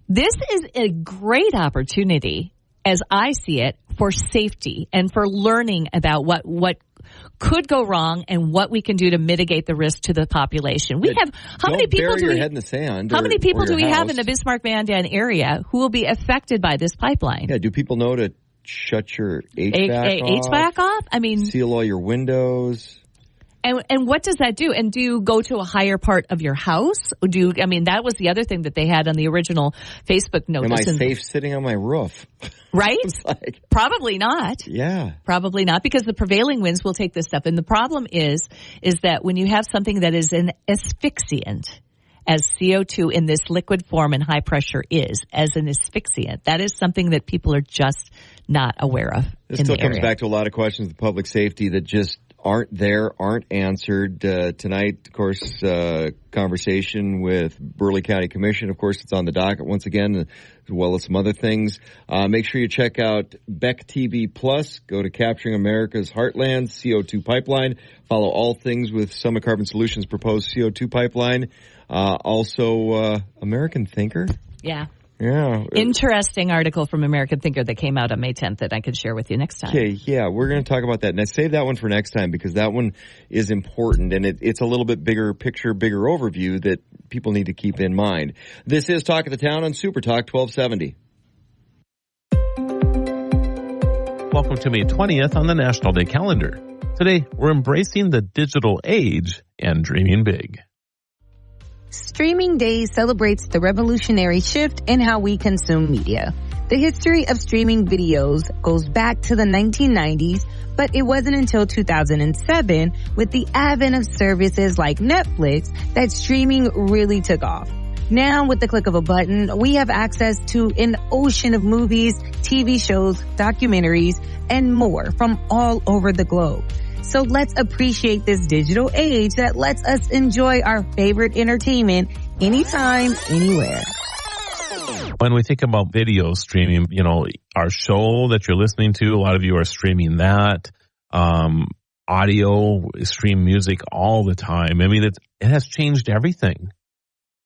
this is a great opportunity, as I see it, for safety and for learning about what could go wrong and what we can do to mitigate the risk to the population. We have how many people do we head in the sand? How many people do we have in the Bismarck Mandan area who will be affected by this pipeline? Yeah, do people know to shut your HVAC off? I mean, seal all your windows. And what does that do? And do you go to a higher part of your house? That was the other thing that they had on the original Facebook notice. Am I safe sitting on my roof? Right? Probably not. Yeah. Probably not, because the prevailing winds will take this stuff. And the problem is that when you have something that is an asphyxiant, as CO2 in this liquid form and high pressure is, as an asphyxiant, that is something that people are just not aware of. This still comes back to a lot of questions of public safety that just aren't answered. Tonight, of course, conversation with Burleigh County Commission. Of course, it's on the docket once again, as well as some other things. Make sure you check out Beck TV Plus. Go to Capturing America's Heartland CO2 Pipeline. Follow all things with Summit Carbon Solutions' proposed CO2 pipeline. Also, American Thinker. Yeah. Yeah. Interesting article from American Thinker that came out on May 10th that I could share with you next time. Okay, yeah, we're going to talk about that. And I save that one for next time because that one is important, and it's a little bit bigger picture, bigger overview that people need to keep in mind. This is Talk of the Town on Super Talk 1270. Welcome to May 20th on the National Day calendar. Today, we're embracing the digital age and dreaming big. Streaming Day celebrates the revolutionary shift in how we consume media. The history of streaming videos goes back to the 1990s, but it wasn't until 2007 with the advent of services like Netflix that streaming really took off. Now, with the click of a button, we have access to an ocean of movies, TV shows, documentaries, and more from all over the globe. So let's appreciate this digital age that lets us enjoy our favorite entertainment anytime, anywhere. When we think about video streaming, our show that you're listening to, a lot of you are streaming that. Audio, stream music all the time. I mean, it has changed everything.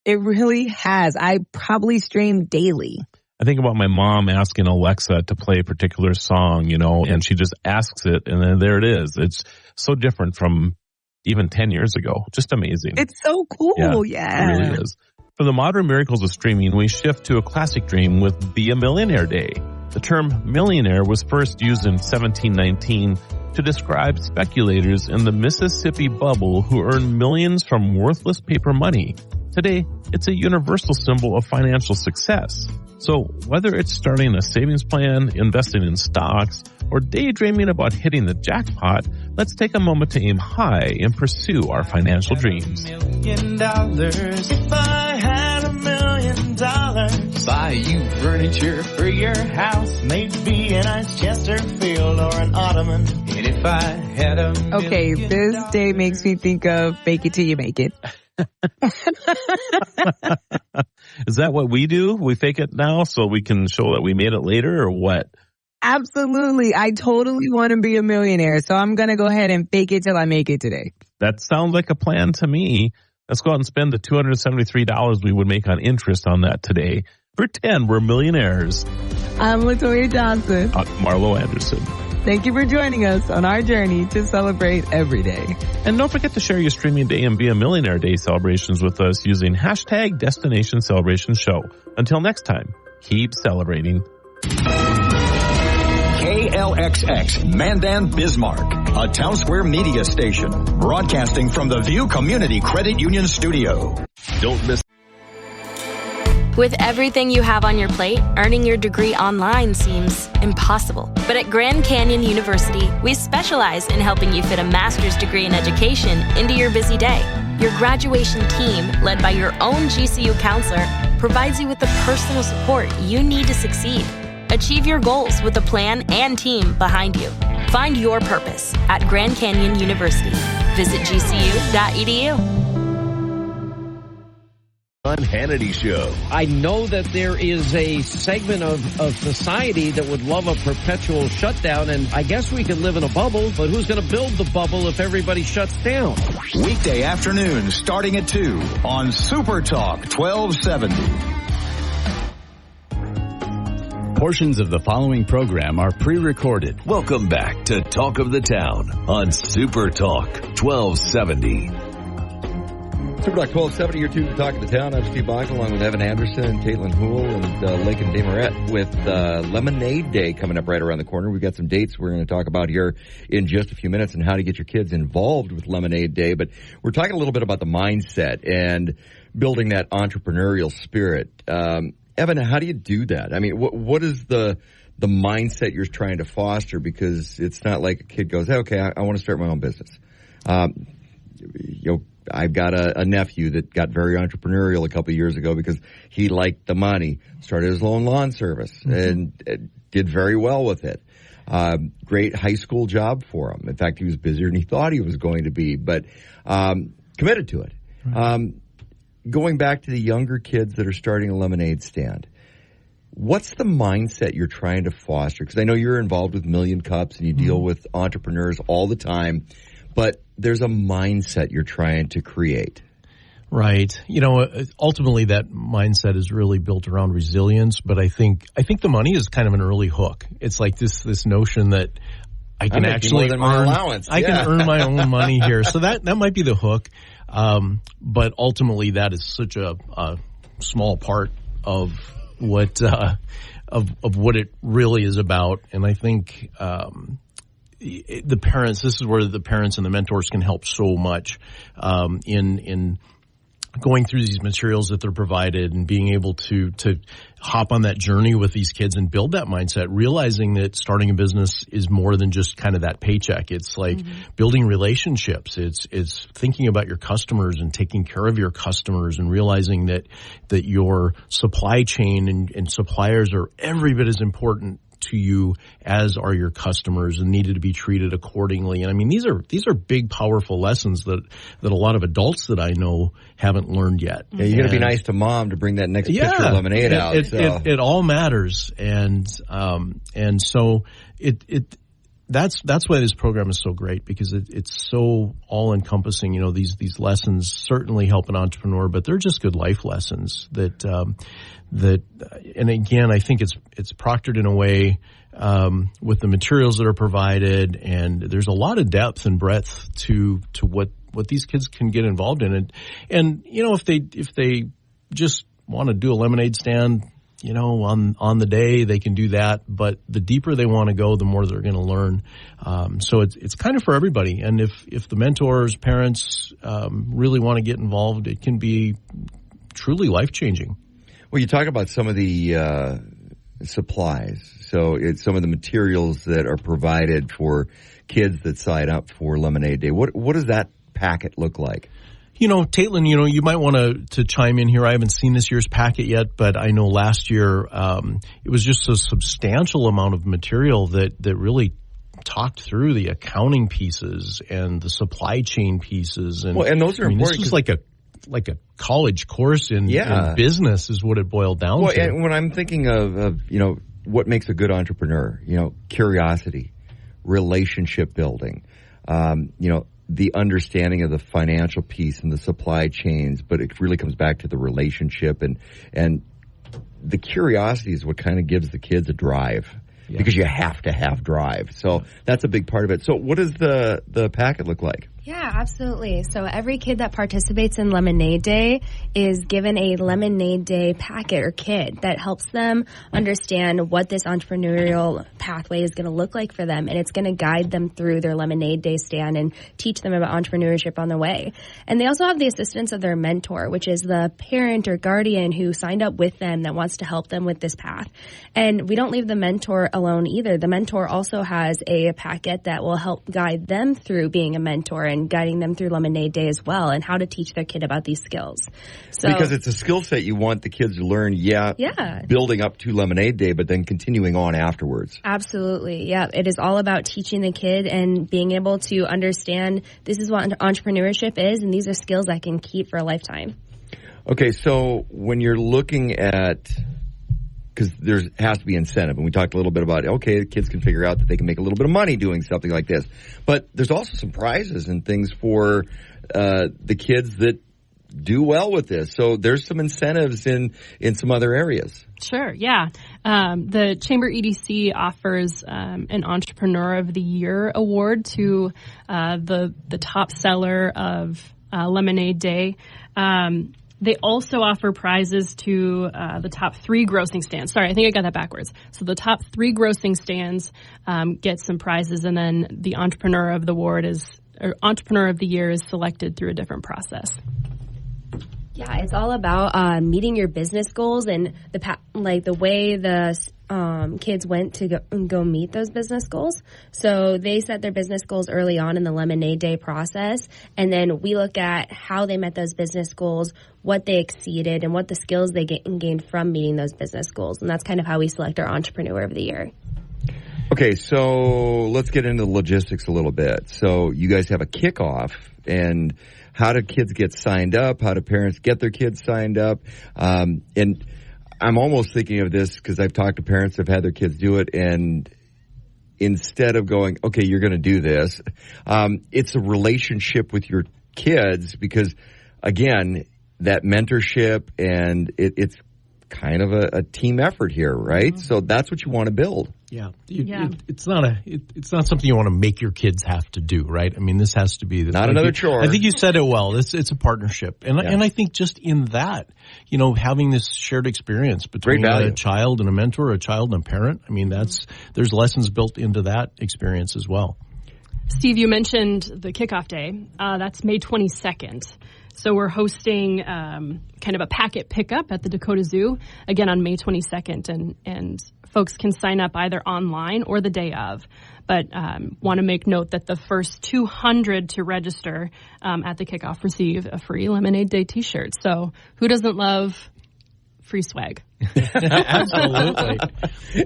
It really has. I probably stream daily. I think about my mom asking Alexa to play a particular song, and she just asks it, and then there it is. It's so different from even 10 years ago. Just amazing. It's so cool. Yeah. It really is. From the modern miracles of streaming, we shift to a classic dream with Be a Millionaire Day. The term millionaire was first used in 1719 to describe speculators in the Mississippi bubble who earned millions from worthless paper money. Today, it's a universal symbol of financial success. So whether it's starting a savings plan, investing in stocks, or daydreaming about hitting the jackpot, let's take a moment to aim high and pursue our financial dreams. $1 million. If I had $1 million, buy you furniture for your house, maybe a nice Chesterfield or an ottoman. And if I had $1 million. Okay, this day makes me think of Fake It Till You Make It. Is that what we do? We fake it now so we can show that we made it later, or what? Absolutely. I totally want to be a millionaire, so I'm going to go ahead and fake it till I make it today. That sounds like a plan to me. Let's go out and spend the $273 we would make on interest on that today. Pretend we're millionaires. I'm LaToya Johnson. Marlo Anderson. Thank you for joining us on our journey to celebrate every day. And don't forget to share your streaming day and Be a Millionaire Day celebrations with us using hashtag Destination Celebration Show. Until next time, keep celebrating. KLXX Mandan Bismarck, a Town Square media station, broadcasting from the View Community Credit Union Studio. Don't miss. With everything you have on your plate, earning your degree online seems impossible. But at Grand Canyon University, we specialize in helping you fit a master's degree in education into your busy day. Your graduation team, led by your own GCU counselor, provides you with the personal support you need to succeed. Achieve your goals with a plan and team behind you. Find your purpose at Grand Canyon University. Visit gcu.edu. Hannity Show. I know that there is a segment of society that would love a perpetual shutdown, and I guess we could live in a bubble, but who's going to build the bubble if everybody shuts down? Weekday afternoon starting at 2 on Super Talk 1270. Portions of the following program are pre-recorded. Welcome back to Talk of the Town on Super Talk 1270. Super Talk 1270, your tune to Talk of the Town. I'm Steve Bach, along with Evan Anderson, Caitlin Houle, and Lakin Desmarais with Lemonade Day coming up right around the corner. We've got some dates we're going to talk about here in just a few minutes and how to get your kids involved with Lemonade Day. But we're talking a little bit about the mindset and building that entrepreneurial spirit. Evan, how do you do that? I mean, what is the mindset you're trying to foster? Because it's not like a kid goes, hey, okay, I want to start my own business. I've got a nephew that got very entrepreneurial a couple of years ago because he liked the money, started his own lawn service, and did very well with it. Great high school job for him. In fact, he was busier than he thought he was going to be, but committed to it. Right. Going back to the younger kids that are starting a lemonade stand, what's the mindset you're trying to foster? Because I know you're involved with Million Cups and you deal with entrepreneurs all the time. But there's a mindset you're trying to create. Right. Ultimately that mindset is really built around resilience, but I think the money is kind of an early hook. It's like this notion that I can actually earn my allowance. I can earn my own money here. So that might be the hook. But ultimately that is such a small part of what of what it really is about. And I think the parents, this is where the parents and the mentors can help so much in going through these materials that they're provided and being able to hop on that journey with these kids and build that mindset, realizing that starting a business is more than just kind of that paycheck. It's like building relationships. It's thinking about your customers and taking care of your customers and realizing that your supply chain and suppliers are every bit as important to you, as are your customers, and needed to be treated accordingly. And I mean, these are big, powerful lessons that a lot of adults that I know haven't learned yet. Yeah, you got to be nice to mom to bring that next pitcher of lemonade out. It all matters, and so that's why this program is so great, because it's so all encompassing. You know, these lessons certainly help an entrepreneur, but they're just good life lessons that and again, I think it's proctored in a way with the materials that are provided, and there's a lot of depth and breadth to what these kids can get involved in. And you know, if they just want to do a lemonade stand, you know, on the day, they can do that. But the deeper they want to go, the more they're going to learn. So it's kind of for everybody. And if the mentors, parents really want to get involved, it can be truly life-changing. Well, you talk about some of the supplies. So it's some of the materials that are provided for kids that sign up for Lemonade Day. What does that packet look like? You know, Taitlin, you might want to chime in here. I haven't seen this year's packet yet, but I know last year it was just a substantial amount of material that really talked through the accounting pieces and the supply chain pieces. And those are important. This was like a college course in business is what it boiled down to. And when I'm thinking of what makes a good entrepreneur, curiosity, relationship building, the understanding of the financial piece and the supply chains, but it really comes back to the relationship and the curiosity is what kind of gives the kids a drive, because you have to have drive. So that's a big part of it. So what does the packet look like? Yeah, absolutely. So every kid that participates in Lemonade Day is given a Lemonade Day packet or kit that helps them understand what this entrepreneurial pathway is going to look like for them. And it's going to guide them through their Lemonade Day stand and teach them about entrepreneurship on the way. And they also have the assistance of their mentor, which is the parent or guardian who signed up with them that wants to help them with this path. And we don't leave the mentor alone either. The mentor also has a packet that will help guide them through being a mentor and guiding them through Lemonade Day as well, and how to teach their kid about these skills. So, because it's a skill set you want the kids to learn, building up to Lemonade Day, but then continuing on afterwards. Absolutely, yeah. It is all about teaching the kid and being able to understand this is what entrepreneurship is, and these are skills I can keep for a lifetime. Okay, so when you're looking at, because there has to be incentive, and we talked a little bit about, okay, the kids can figure out that they can make a little bit of money doing something like this. But there's also some prizes and things for the kids that do well with this. So there's some incentives in some other areas. Sure, yeah. The Chamber EDC offers an Entrepreneur of the Year award to the top seller of Lemonade Day. They also offer prizes to the top 3 grossing stands. Sorry, I think I got that backwards. So the top 3 grossing stands get some prizes, and then the Entrepreneur of the Year is selected through a different process. Yeah, it's all about meeting your business goals and the way the kids went to go meet those business goals. So they set their business goals early on in the Lemonade Day process, and then we look at how they met those business goals, what they exceeded, and what the skills they gained from meeting those business goals. And that's kind of how we select our Entrepreneur of the Year. Okay, so let's get into the logistics a little bit. So you guys have a kickoff, and how do kids get signed up? How do parents get their kids signed up? And I'm almost thinking of this because I've talked to parents that have had their kids do it, and instead of going, okay, you're going to do this, it's a relationship with your kids because, again, that mentorship and it's kind of a team effort here, right? Mm-hmm. So that's what you want to build. Yeah. It's not something you want to make your kids have to do, right? I mean, this has to be not another chore. I think you said it well. It's a partnership. And I think just in that, having this shared experience between a child and a mentor, a child and a parent, I mean, there's lessons built into that experience as well. Steve, you mentioned the kickoff day. That's May 22nd. So we're hosting kind of a packet pickup at the Dakota Zoo, again on May 22nd, and folks can sign up either online or the day of. But want to make note that the first 200 to register at the kickoff receive a free Lemonade Day t-shirt. So who doesn't love free swag. Absolutely.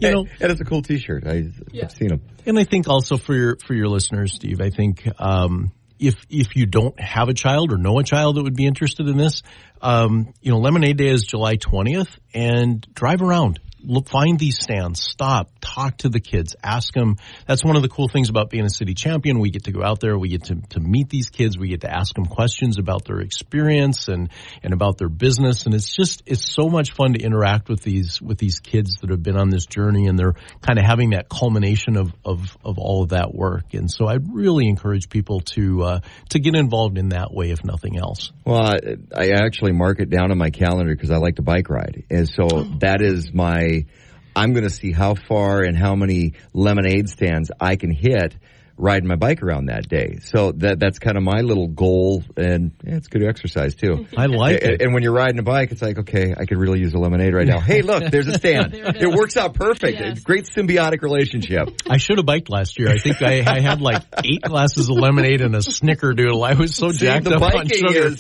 And it's a cool T-shirt. I've seen them. And I think also for your listeners, Steve, I think if you don't have a child or know a child that would be interested in this, Lemonade Day is July 20th, and drive around. Look, find these stands, stop, talk to the kids, ask them. That's one of the cool things about being a city champion. We get to go out there, we get to meet these kids, we get to ask them questions about their experience and about their business. And it's so much fun to interact with these kids that have been on this journey, and they're kind of having that culmination of all of that work. And so I'd really encourage people to get involved in that way, if nothing else. Well, I actually mark it down on my calendar because I like to bike ride. And so that is I'm going to see how far and how many lemonade stands I can hit riding my bike around that day. So that's kind of my little goal, and it's good exercise too. I like it. And when you're riding a bike, it's like, okay, I could really use a lemonade right now. Hey, look, there's a stand. It works out perfect. Yes. Great symbiotic relationship. I should have biked last year. I think I had like 8 glasses of lemonade and a snickerdoodle. I was so jacked up on sugar.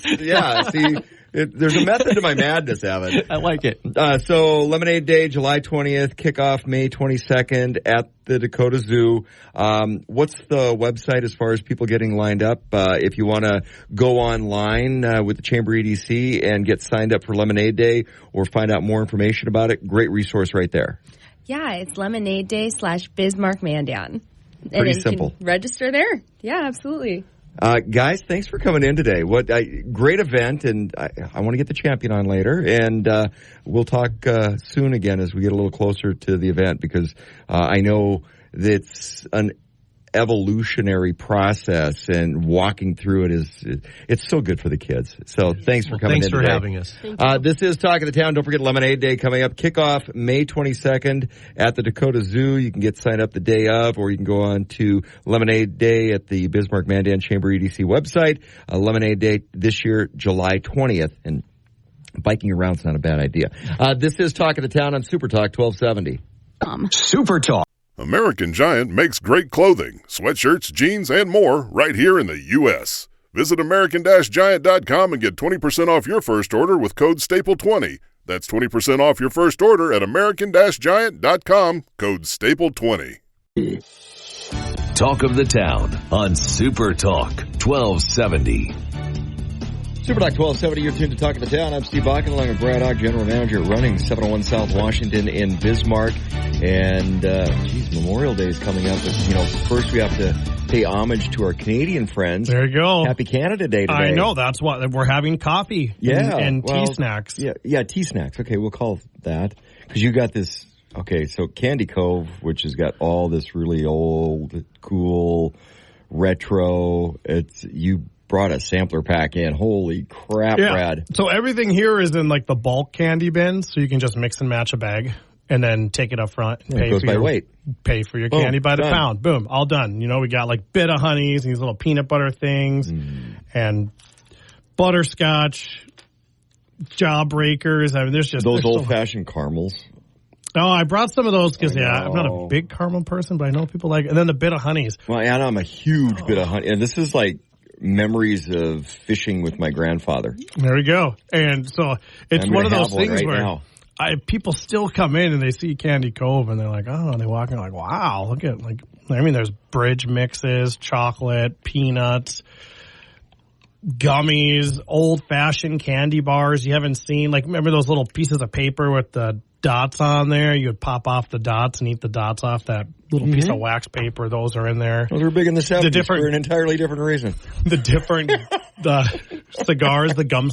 There's a method to my madness, Evan. I like it. So Lemonade Day, July 20th, kickoff May 22nd at the Dakota Zoo. What's the website as far as people getting lined up? If you want to go online with the Chamber EDC and get signed up for Lemonade Day or find out more information about it, great resource right there. Yeah, it's Lemonade Day /Bismarck Mandan. Pretty simple. You can register there. Yeah, absolutely. Guys, thanks for coming in today. Great event, and I want to get the champion on later, and we'll talk soon again as we get a little closer to the event, because I know that it's an evolutionary process, and walking through it's so good for the kids. So thanks for coming in today. Thanks for having us. This is Talk of the Town. Don't forget Lemonade Day coming up. Kickoff May 22nd at the Dakota Zoo. You can get signed up the day of, or you can go on to Lemonade Day at the Bismarck Mandan Chamber EDC website. Lemonade Day this year, July 20th. And biking around's not a bad idea. This is Talk of the Town on Super Talk 1270. Super Talk. American Giant makes great clothing, sweatshirts, jeans, and more right here in the U.S. Visit American-Giant.com and get 20% off your first order with code STAPLE20. That's 20% off your first order at American-Giant.com, code STAPLE20. Talk of the Town on Super Talk 1270. Super Talk 1270, you're tuned to Talk of the Town. I'm Steve Bakken, along with Brad Ogg, General Manager, running 701 South Washington in Bismarck. And, Memorial Day is coming up. But, first we have to pay homage to our Canadian friends. There you go. Happy Canada Day today. I know, that's what we're having coffee and tea snacks. Yeah, tea snacks. Okay, we'll call that. Because you got this, so Candy Cove, which has got all this really old, cool, retro, you brought a sampler pack in. Holy crap, Brad. So everything here is in like the bulk candy bin, so you can just mix and match a bag and then take it up front. And it goes by weight. Pay for your candy by the pound. Boom, all done. We got like Bit of Honeys and these little peanut butter things and butterscotch, Jawbreakers. I mean, there's just those old-fashioned caramels. Oh, I brought some of those because, I'm not a big caramel person, but I know people like it. And then the Bit of Honeys. Well, and I'm a huge Bit of Honey. And this is like memories of fishing with my grandfather. There we go. And so it's one of those things where people still come in and they see Candy Cove and they're like, and they walk in like, wow, look at there's bridge mixes, chocolate, peanuts, gummies, old-fashioned candy bars you haven't seen. Like, remember those little pieces of paper with the dots on there? You would pop off the dots and eat the dots off that little piece of wax paper. Those are in there. Those were big in the 70s for an entirely different reason. The cigars, the gum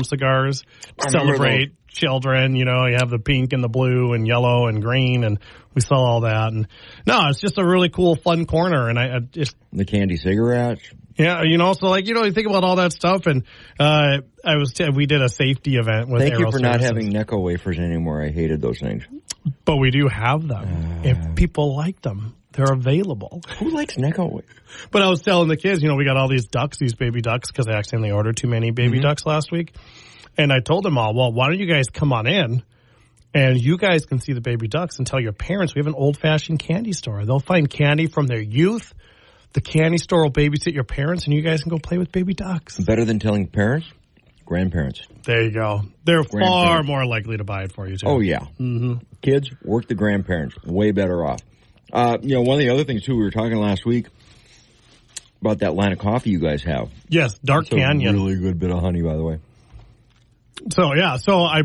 cigars celebrate children. You have the pink and the blue and yellow and green, and we sell all that. And no, it's just a really cool, fun corner. And I just the candy cigarettes. Yeah, so you think about all that stuff, and we did a safety event with Thank you for Services. not having Necco wafers anymore. I hated those things. But we do have them. If people like them, they're available. Who likes Necco wafers? But I was telling the kids, we got all these baby ducks, because I accidentally ordered too many baby ducks last week. And I told them all, well, why don't you guys come on in, and you guys can see the baby ducks and tell your parents we have an old-fashioned candy store. They'll find candy from their youth. The candy store will babysit your parents, and you guys can go play with baby ducks. Better than telling parents? Grandparents. There you go. They're far more likely to buy it for you, too. Oh, yeah. Mm-hmm. Kids, work the grandparents. Way better off. One of the other things, too, we were talking last week about that line of coffee you guys have. Yes, Dark Canyon. A really good bit of honey, by the way. So, yeah. So, I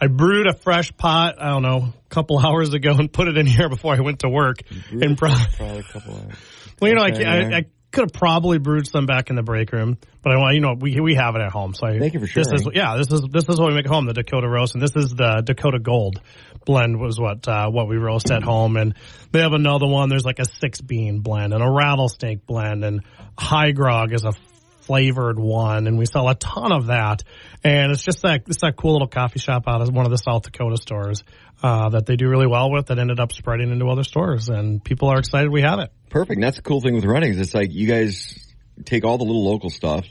brewed a fresh pot, I don't know, a couple hours ago and put it in here before I went to work. And probably a couple hours. Well, I could have probably brewed some back in the break room, but I want we have it at home. So thank you for sharing. This is what we make at home, the Dakota roast, and this is the Dakota Gold blend was what we roast at home, and they have another one. There's like a 6-bean blend and a rattlesnake blend, and High Grog is a flavored one, and we sell a ton of that. And it's just that cool little coffee shop out of one of the South Dakota stores that they do really well with that ended up spreading into other stores, and people are excited we have it. Perfect. And that's the cool thing with running is it's like you guys take all the little local stuff,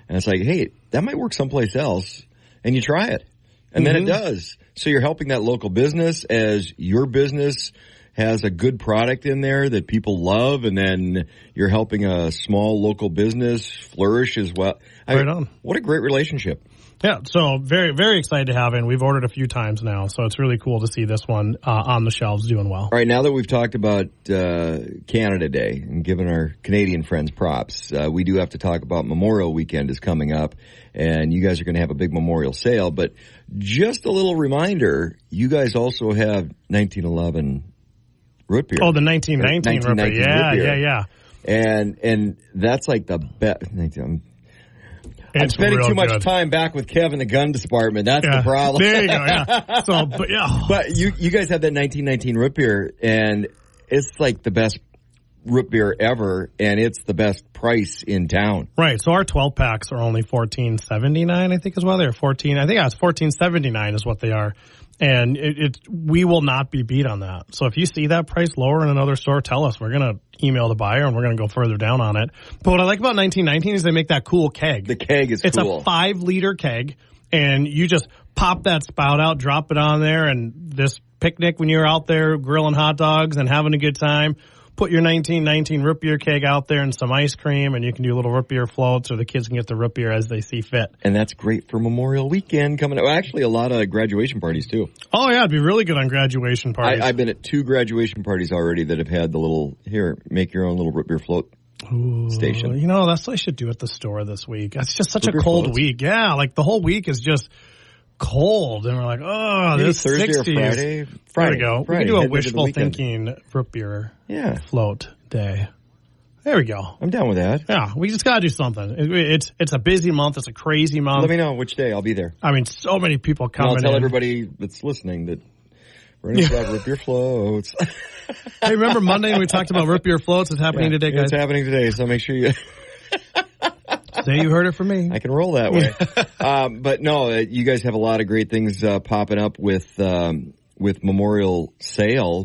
and it's like, hey, that might work someplace else, and you try it. And then it does. So you're helping that local business as your business has a good product in there that people love, and then you're helping a small local business flourish as well. Right on. What a great relationship. Yeah, so very, very excited to have it. And we've ordered a few times now, so it's really cool to see this one on the shelves doing well. All right, now that we've talked about Canada Day and given our Canadian friends props, we do have to talk about Memorial Weekend is coming up, and you guys are going to have a big memorial sale. But just a little reminder, you guys also have 1911 root beer. Oh, the 1919 root beer. Yeah. And that's like the best. I'm spending too much time back with Kev in the gun department. That's the problem. There you go, yeah. But you guys have that 1919 root beer, and it's like the best root beer ever, and it's the best price in town. Right. So our 12 packs are only $14.79, I think is what they're $14. I think it's $14.79 is what they are. And we will not be beat on that. So if you see that price lower in another store, tell us. We're going to email the buyer and we're going to go further down on it. But what I like about 1919 is they make that cool keg. The keg is cool. It's a 5-liter keg, and you just pop that spout out, drop it on there, and this picnic when you're out there grilling hot dogs and having a good time, put your 1919 root beer keg out there and some ice cream, and you can do little root beer floats, or the kids can get the root beer as they see fit. And that's great for Memorial Weekend coming up. Actually, a lot of graduation parties, too. Oh, yeah, it'd be really good on graduation parties. I've been at 2 graduation parties already that have had the little, here, make your own little root beer float station. You know, that's what I should do at the store this week. It's just such a cold week. Yeah, like the whole week is just cold, and we're like, oh, maybe this Thursday 60s. or Friday. There we go. We can do a wishful thinking root beer float day. There we go. I'm down with that. Yeah, we just got to do something. It's a busy month. It's a crazy month. Let me know which day. I'll be there. I mean, so many people coming in. I'll tell everybody that's listening that we're going to have root beer floats. Hey, remember Monday when we talked about root beer floats? It's happening today, guys. It's happening today, so make sure you... Say you heard it from me. I can roll that way. But no, you guys have a lot of great things popping up with Memorial Sale.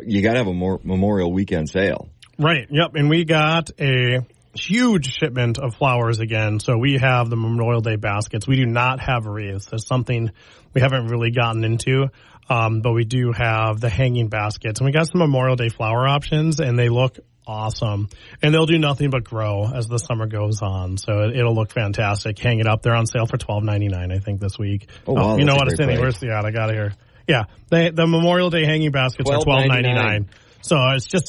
You got to have a Memorial Weekend sale. Right. Yep. And we got a huge shipment of flowers again. So we have the Memorial Day baskets. We do not have wreaths. That's something we haven't really gotten into. But we do have the hanging baskets. And we got some Memorial Day flower options, and they look awesome. And they'll do nothing but grow as the summer goes on. So it'll look fantastic. Hang it up. They're on sale for $12.99, I think, this week. Oh, wow. You know what, Cindy? Where's the ad? I got it here. Yeah. The Memorial Day hanging baskets are $12.99. So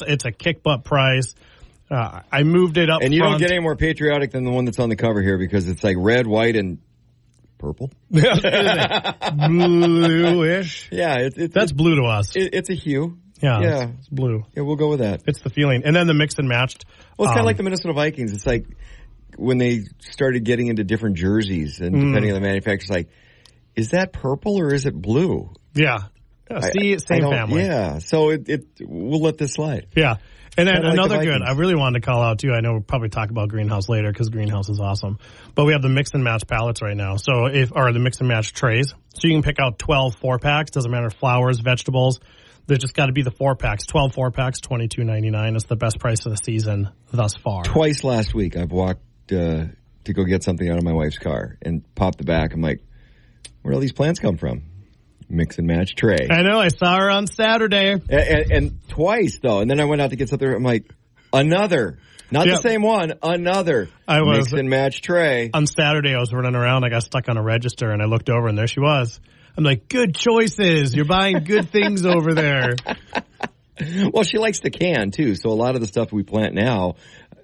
it's a kick butt price. I moved it up and you front. Don't get any more patriotic than the one that's on the cover here, because it's like red, white, and purple. Bluish. Yeah. That's blue to us. It's a hue. Yeah, it's blue. Yeah, we'll go with that. It's the feeling. And then the mix and matched. Well, it's kind of like the Minnesota Vikings. It's like when they started getting into different jerseys, and depending on the manufacturer, it's like, is that purple or is it blue? Yeah. Same family. Yeah, so we'll let this slide. Yeah. And then another good, I really wanted to call out too, I know we'll probably talk about Greenhouse later because Greenhouse is awesome, but we have the mix and match pallets right now. So or the mix and match trays. So you can pick out 12 4-packs, doesn't matter, flowers, vegetables. There's just got to be the 4-packs. 12 4-packs, $22.99 is the best price of the season thus far. Twice last week I've walked to go get something out of my wife's car and popped the back. I'm like, where do all these plants come from? Mix and match tray. I know. I saw her on Saturday. And twice, though. And then I went out to get something. I'm like, Another. Not the same one. Another. Mix and match tray. On Saturday, I was running around. I got stuck on a register, and I looked over, and there she was. I'm like, good choices. You're buying good things over there. Well, she likes to can, too. So a lot of the stuff we plant now,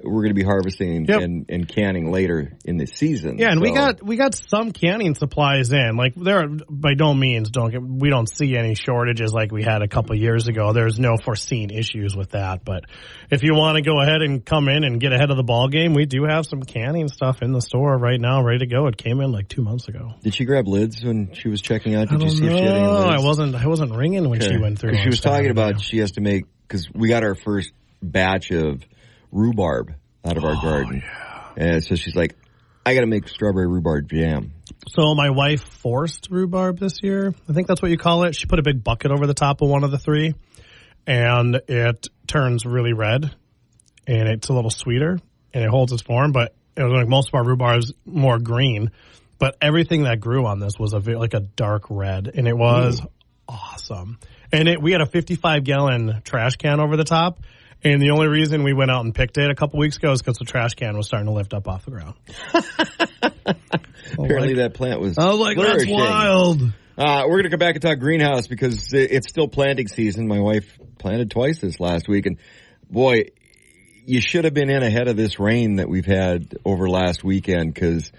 we're going to be harvesting and canning later in the season. Yeah, and we got some canning supplies in. Like, there are, by no means, we don't see any shortages like we had a couple years ago. There's no foreseen issues with that. But if you want to go ahead and come in and get ahead of the ball game, we do have some canning stuff in the store right now, ready to go. It came in like 2 months ago. Did she grab lids when she was checking out? Did you see if she had any lids? I wasn't ringing when she went through. She was talking about she has to make, because we got our first batch of rhubarb out of our garden. Yeah. And so she's like, I got to make strawberry rhubarb jam. So my wife forced rhubarb this year. I think that's what you call it. She put a big bucket over the top of one of the three, and it turns really red, and it's a little sweeter, and it holds its form. But it was like most of our rhubarb's more green. But everything that grew on this was like a dark red, and it was awesome. And we had a 55-gallon trash can over the top. And the only reason we went out and picked it a couple weeks ago is because the trash can was starting to lift up off the ground. Apparently that plant was that's wild. We're going to come back and talk greenhouse because it's still planting season. My wife planted twice this last week. And, boy, you should have been in ahead of this rain that we've had over last weekend because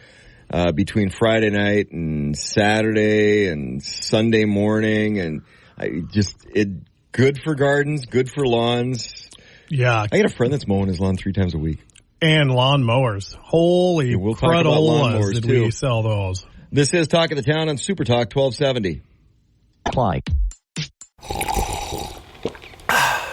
between Friday night and Saturday and Sunday morning and good for gardens, good for lawns. Yeah. I got a friend that's mowing his lawn 3 times a week. And lawn mowers. Holy we'll talk about lawn mowers did too. We sell those. This is Talk of the Town on Super Talk 1270. Apply.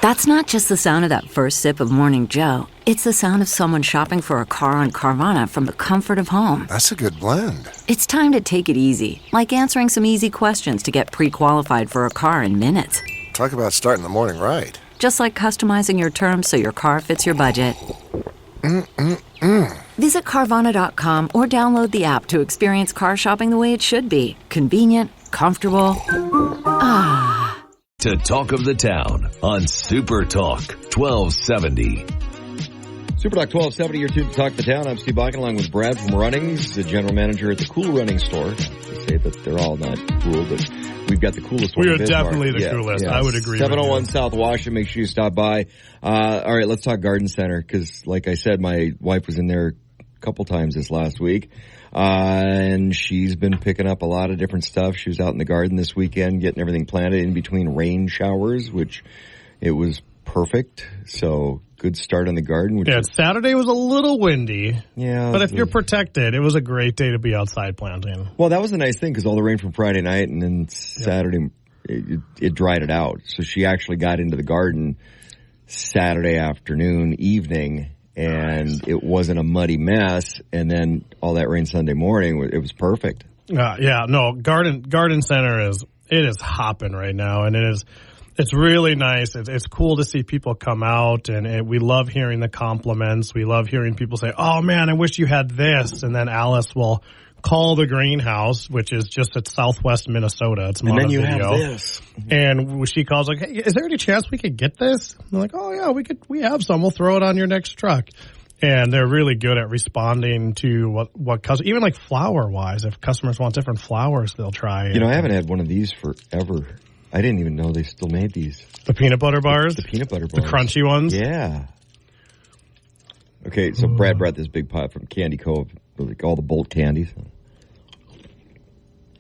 That's not just the sound of that first sip of Morning Joe. It's the sound of someone shopping for a car on Carvana from the comfort of home. That's a good blend. It's time to take it easy, like answering some easy questions to get pre-qualified for a car in minutes. Talk about starting the morning right. Just like customizing your terms so your car fits your budget. Visit Carvana.com or download the app to experience car shopping the way it should be. Convenient, comfortable. To Talk of the Town on Super Talk 1270. Super Talk 1270, you're tuned to Talk of the Town. I'm Steve Bakken along with Brad from Runnings, the general manager at the Cool Running Store. They say that they're all not cool, but we've got the coolest one. We are definitely the coolest. I would agree 701 South Washington. Make sure you stop by. All right, let's talk Garden Center because, like I said, my wife was in there a couple times this last week. And she's been picking up a lot of different stuff. She was out in the garden this weekend getting everything planted in between rain showers, which it was perfect. So good start on the garden. Saturday was a little windy. Yeah. But if you're protected, it was a great day to be outside planting. Well, that was the nice thing because all the rain from Friday night and then Saturday, it dried it out. So she actually got into the garden Saturday afternoon, evening, and it wasn't a muddy mess. And then all that rain Sunday morning, it was perfect. Garden Center is hopping right now, and it's really nice. It's cool to see people come out, and we love hearing the compliments. We love hearing people say, "Oh man, I wish you had this," and then Alice will call the greenhouse, which is just at Southwest Minnesota. It's and then you video. have this. And she calls like, "Hey, is there any chance we could get this?" And they're like, "Oh yeah, we have some. We'll throw it on your next truck." And they're really good at responding to what even like flower wise. If customers want different flowers, they'll try. I haven't had one of these forever. I didn't even know they still made these. The peanut butter bars? The peanut butter bars. The crunchy ones? Yeah. Okay, so Brad brought this big pot from Candy Cove, like all the Bolt candies.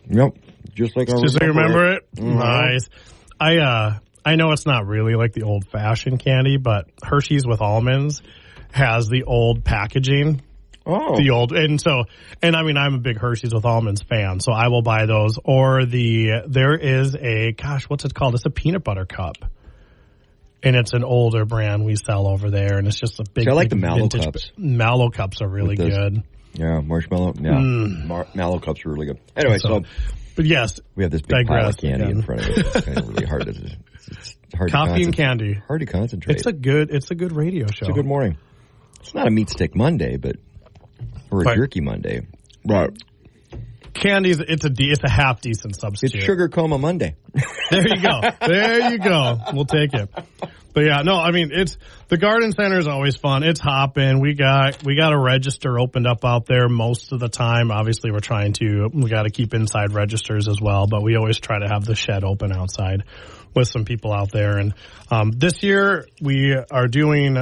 Nope, just like I remember it. Mm-hmm. Nice. I know it's not really like the old fashioned candy, but Hershey's with almonds has the old packaging. Oh. And I mean, I'm a big Hershey's with almonds fan, so I will buy those. Or there is what's it called? It's a peanut butter cup. And it's an older brand we sell over there, and it's just a big. I like the Mallow cups. Mallow cups are really good. Yeah, marshmallow. Yeah, Mallow cups are really good. Anyway, but yes, we have this big pile of candy in front of us. It's kind of really hard it's hard. Coffee and candy. Hard to concentrate. It's a good radio show. It's a good morning. It's not a meat stick Monday, or a jerky Monday. Right. Candies, it's a half decent substitute. It's Sugar Coma Monday. There you go. We'll take it. But yeah, no, I mean, it's the garden center is always fun. It's hopping. We got a register opened up out there most of the time. Obviously, we got to keep inside registers as well, but we always try to have the shed open outside with some people out there. And this year we are doing,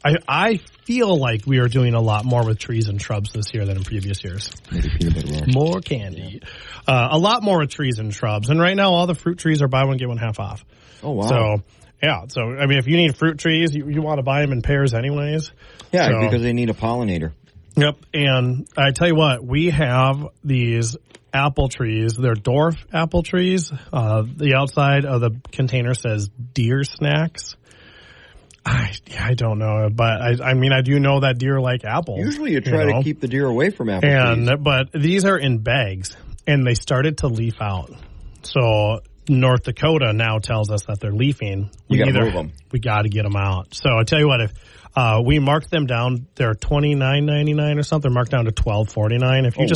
I feel like we are doing a lot more with trees and shrubs this year than in previous years. Maybe peanut butter roll. More candy. A lot more with trees and shrubs. And right now all the fruit trees are buy one, get one half off. Oh, wow. So, yeah. So, I mean, if you need fruit trees, you want to buy them in pairs anyways. Yeah, because they need a pollinator. Yep. And I tell you what, we have these apple trees. They're dwarf apple trees. The outside of the container says deer snacks. I don't know, but I mean, I do know that deer like apples. Usually you try to keep the deer away from apple trees. But these are in bags, and they started to leaf out. So North Dakota now tells us that they're leafing. We got to move them. We got to get them out. So I tell you what, if we marked them down, they're $29.99 or something, marked down to $12.49. If you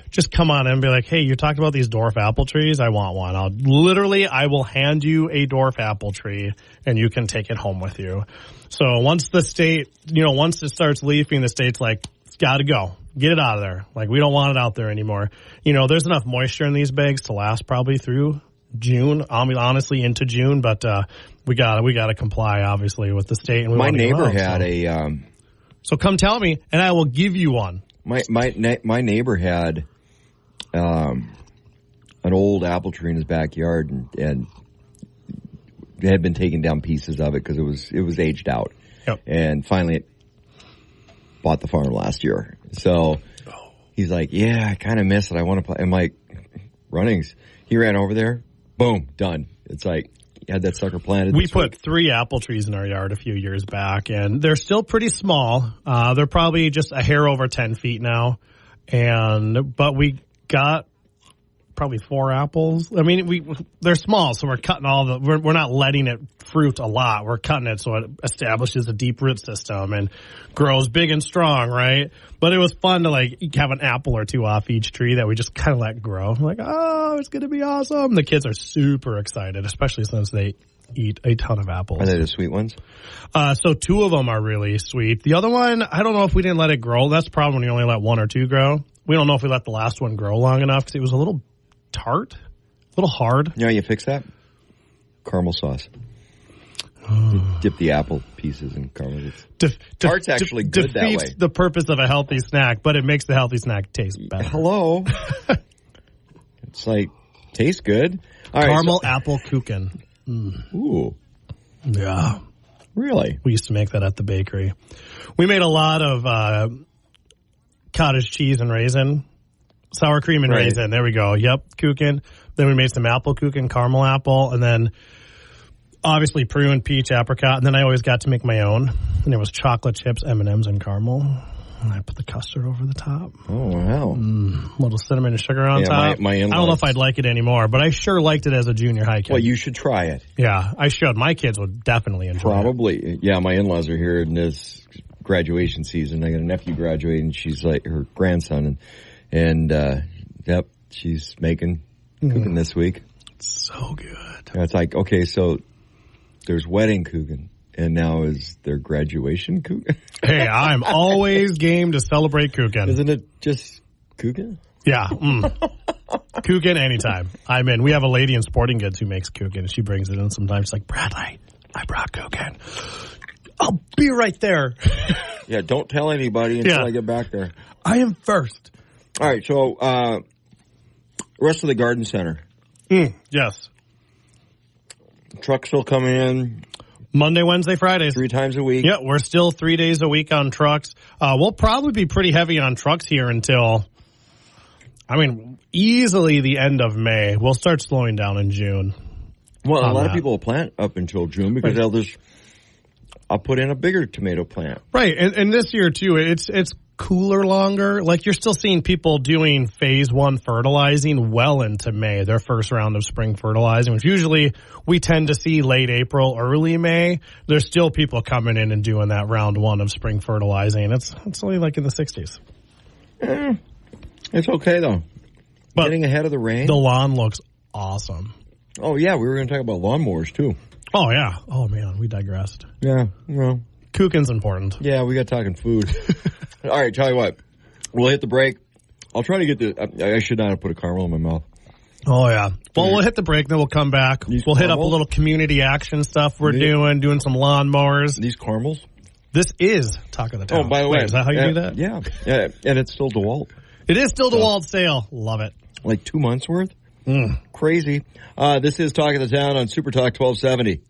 just come on in and be like, hey, you talked about these dwarf apple trees, I want one. I will hand you a dwarf apple tree, and you can take it home with you. So once the state, once it starts leafing, the state's like, it's got to go. Get it out of there. Like, we don't want it out there anymore. There's enough moisture in these bags to last probably through June. I mean, honestly, into June, but we got to comply, obviously, with the state. And my neighbor had a. So come tell me, and I will give you one. My neighbor had an old apple tree in his backyard, and had been taking down pieces of it because it was aged out. Yep. And finally, it bought the farm last year. So he's like, "Yeah, I kind of miss it. I want to play." I'm like, "Runnings." He ran over there. Boom, done. It's like, you had that sucker planted. We put 3 apple trees in our yard a few years back, and they're still pretty small. They're probably just a hair over 10 feet now. But we got probably 4 apples. I mean, they're small, so we're cutting we're not letting it fruit a lot. We're cutting it so it establishes a deep root system and grows big and strong, right? But it was fun to have an apple or 2 off each tree that we just kind of let grow. Like, oh, it's going to be awesome. The kids are super excited, especially since they eat a ton of apples. Are they the sweet ones? So 2 of them are really sweet. The other one, I don't know if we didn't let it grow. That's the problem when you only let 1 or 2 grow. We don't know if we let the last one grow long enough because it was a little tart, a little hard. You know how you fix that? Caramel sauce. Dip the apple pieces in caramel. Tart's actually good that way. Defeats the purpose of a healthy snack, but it makes the healthy snack taste better. Hello. It's like, tastes good. All caramel apple kuchen. Ooh. Yeah. Really? We used to make that at the bakery. We made a lot of cottage cheese and raisin. Sour cream and raisin. There we go. Yep, kuchen. Then we made some apple kuchen, caramel apple, and then obviously prune, peach, apricot. And then I always got to make my own. And it was chocolate chips, M&Ms, and caramel. And I put the custard over the top. Oh, wow. Little cinnamon and sugar on top. My in-laws. I don't know if I'd like it anymore, but I sure liked it as a junior high kid. Well, you should try it. Yeah, I should. My kids would definitely enjoy it. Probably. Yeah, my in-laws are here in this graduation season. I got a nephew graduating. She's like her grandson. And yep, she's making cooking this week. It's so good. And it's like, okay, so there's wedding cooking, and now is there graduation cooking? Hey, I'm always game to celebrate cooking. Isn't it just cooking? Yeah. Cooking anytime. I'm in. We have a lady in sporting goods who makes cooking. She brings it in sometimes. She's like, Bradley, I brought cooking. I'll be right there. Yeah, don't tell anybody until I get back there. I am first. All right, so rest of the garden center. Yes. Trucks will come in. Monday, Wednesday, Fridays. 3 times a week. Yeah, we're still 3 days a week on trucks. We'll probably be pretty heavy on trucks here until, easily the end of May. We'll start slowing down in June. Well, a lot of people will plant up until June because I'll put in a bigger tomato plant. Right, and this year, too, it's cooler longer. Like, you're still seeing people doing phase 1 fertilizing well into May, their first round of spring fertilizing, which usually we tend to see late April, early May. There's still people coming in and doing that round 1 of spring fertilizing. It's only like in the 60s. It's okay, though. But getting ahead of the rain. The lawn looks awesome. Oh, yeah, we were going to talk about lawnmowers, too. Oh, yeah. Oh, man, we digressed. Yeah, well. Cookin's important. Yeah, we got talking food. All right, tell you what. We'll hit the break. I'll try to get I should not have put a caramel in my mouth. Oh, yeah. Well, we'll hit the break, then we'll come back. We'll hit up a little community action stuff we're doing some lawnmowers. These caramels? This is Talk of the Town. Oh, by the way. Is that how you do that? Yeah. And it's still DeWalt. It is still DeWalt sale. Love it. Like 2 months worth? Crazy. This is Talk of the Town on Super Talk 1270.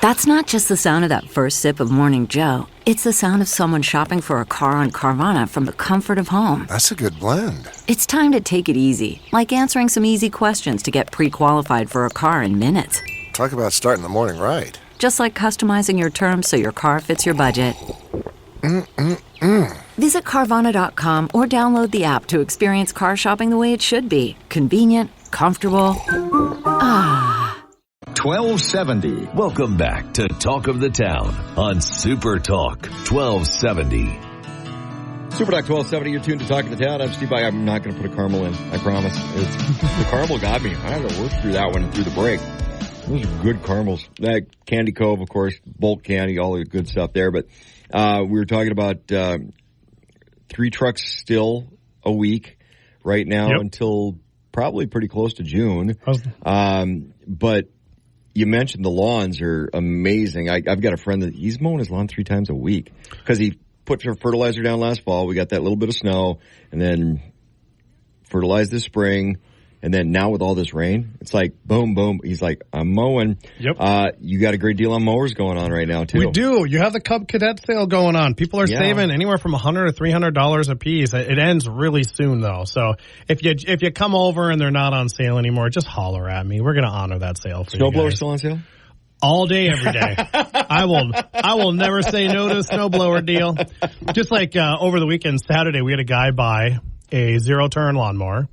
That's not just the sound of that first sip of Morning Joe. It's the sound of someone shopping for a car on Carvana from the comfort of home. That's a good blend. It's time to take it easy, like answering some easy questions to get pre-qualified for a car in minutes. Talk about starting the morning right. Just like customizing your terms so your car fits your budget. Visit Carvana.com or download the app to experience car shopping the way it should be. Convenient, comfortable. 1270. Welcome back to Talk of the Town on Super Talk 1270. Super Talk 1270, you're tuned to Talk of the Town. I'm Steve. I'm not going to put a caramel in. I promise. The caramel got me. I had to work through that one through the break. Those are good caramels. Candy Cove, of course, bulk candy, all the good stuff there. But we were talking about 3 trucks still a week right now until probably pretty close to June. But you mentioned the lawns are amazing. I've got a friend that he's mowing his lawn 3 times a week because he put fertilizer down last fall. We got that little bit of snow and then fertilized this spring. And then now with all this rain, it's like boom, boom. He's like, I'm mowing. Yep. You got a great deal on mowers going on right now, too. We do. You have the Cub Cadet sale going on. People are saving anywhere from $100 to $300 a piece. It ends really soon, though. So if you come over and they're not on sale anymore, just holler at me. We're going to honor that sale for you guys. Snowblower still on sale? All day, every day. I will never say no to a snowblower deal. Just like over the weekend, Saturday, we had a guy buy a zero-turn lawnmower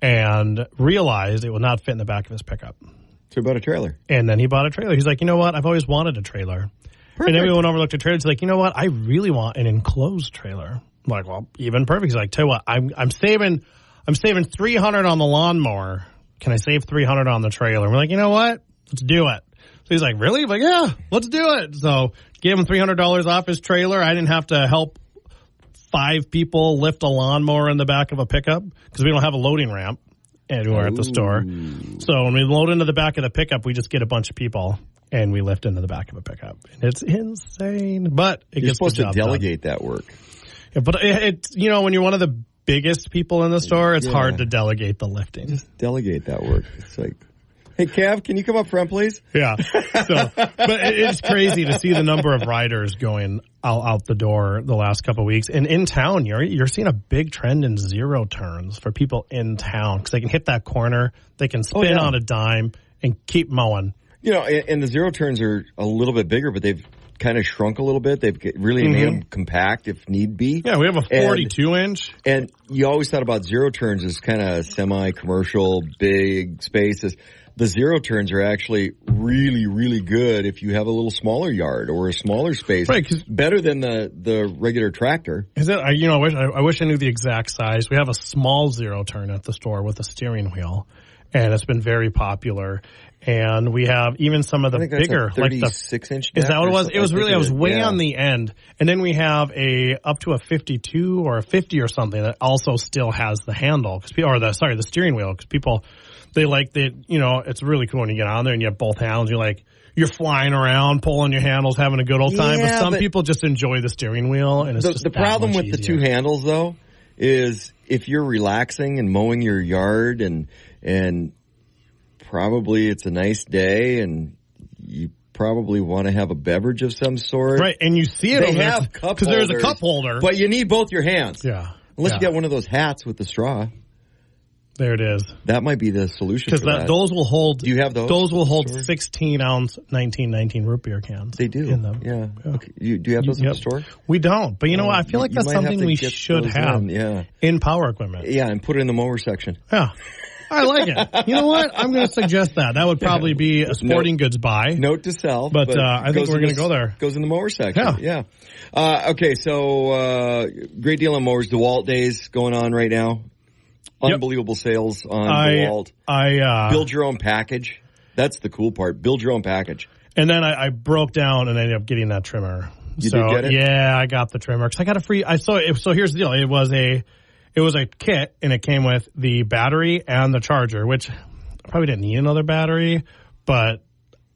and realized it would not fit in the back of his pickup. So he bought a trailer. And then he bought a trailer. He's like, you know what? I've always wanted a trailer. Perfect. And then we went over and looked at trailers. He's like, you know what? I really want an enclosed trailer. I'm like, well, even perfect. He's like, tell you what, I'm saving $300 on the lawnmower. Can I save $300 on the trailer? We're like, you know what? Let's do it. So he's like, really? I'm like, yeah, let's do it. So gave him $300 off his trailer. I didn't have to help 5 people lift a lawnmower in the back of a pickup because we don't have a loading ramp anywhere at the store. So when we load into the back of the pickup, we just get a bunch of people and we lift into the back of a pickup. And it's insane, but it gets the job done. You're supposed to delegate that work. Yeah, but it's when you're one of the biggest people in the store, it's hard to delegate the lifting. Just delegate that work. It's like, hey, Cav, can you come up front, please? Yeah. But it's crazy to see the number of riders going out the door the last couple of weeks. And in town, you're seeing a big trend in zero turns for people in town because they can hit that corner, they can spin on a dime and keep mowing. And the zero turns are a little bit bigger, but they've kind of shrunk a little bit. They've really made them compact if need be. Yeah, we have a 42-inch. And you always thought about zero turns as kind of semi-commercial, big spaces. The zero turns are actually really, really good if you have a little smaller yard or a smaller space. Right, better than the regular tractor. Is it? I wish I knew the exact size. We have a small zero turn at the store with a steering wheel, and it's been very popular. And we have even some of the bigger, like the 36-inch. Is that what it was? It was really. I was way on the end, and then we have up to a 52 or a 50 or something that also still has the handle the steering wheel because people. They like that, it's really cool when you get on there and you have both handles. You're flying around, pulling your handles, having a good old time. Yeah, but some people just enjoy the steering wheel. And it's just the problem with easier. The 2 handles, though, is if you're relaxing and mowing your yard and probably it's a nice day and you probably want to have a beverage of some sort. Right, and you see it they have cup holders. Because there's a cup holder. But you need both your hands. Yeah. Unless you get one of those hats with the straw. There it is. That might be the solution. Because those will hold. Do you have those? Those will hold 16-ounce 1919 root beer cans. They do. In them. Yeah. Okay. Do you have those in the store? We don't. But you know what? I feel like that's something we should have in power equipment. Yeah, and put it in the mower section. Yeah. I like it. You know what? I'm going to suggest that. That would probably be a sporting goods buy. Note to self. But I think we're going to go there. Goes in the mower section. Yeah. Okay, so great deal on mowers. DeWalt days going on right now. Unbelievable sales on DeWalt. Build your own package. That's the cool part. Build your own package. And then I broke down and ended up getting that trimmer. You did get it? Yeah, I got the trimmer because I got a free. So here's the deal. It was a kit, and it came with the battery and the charger, which I probably didn't need another battery. But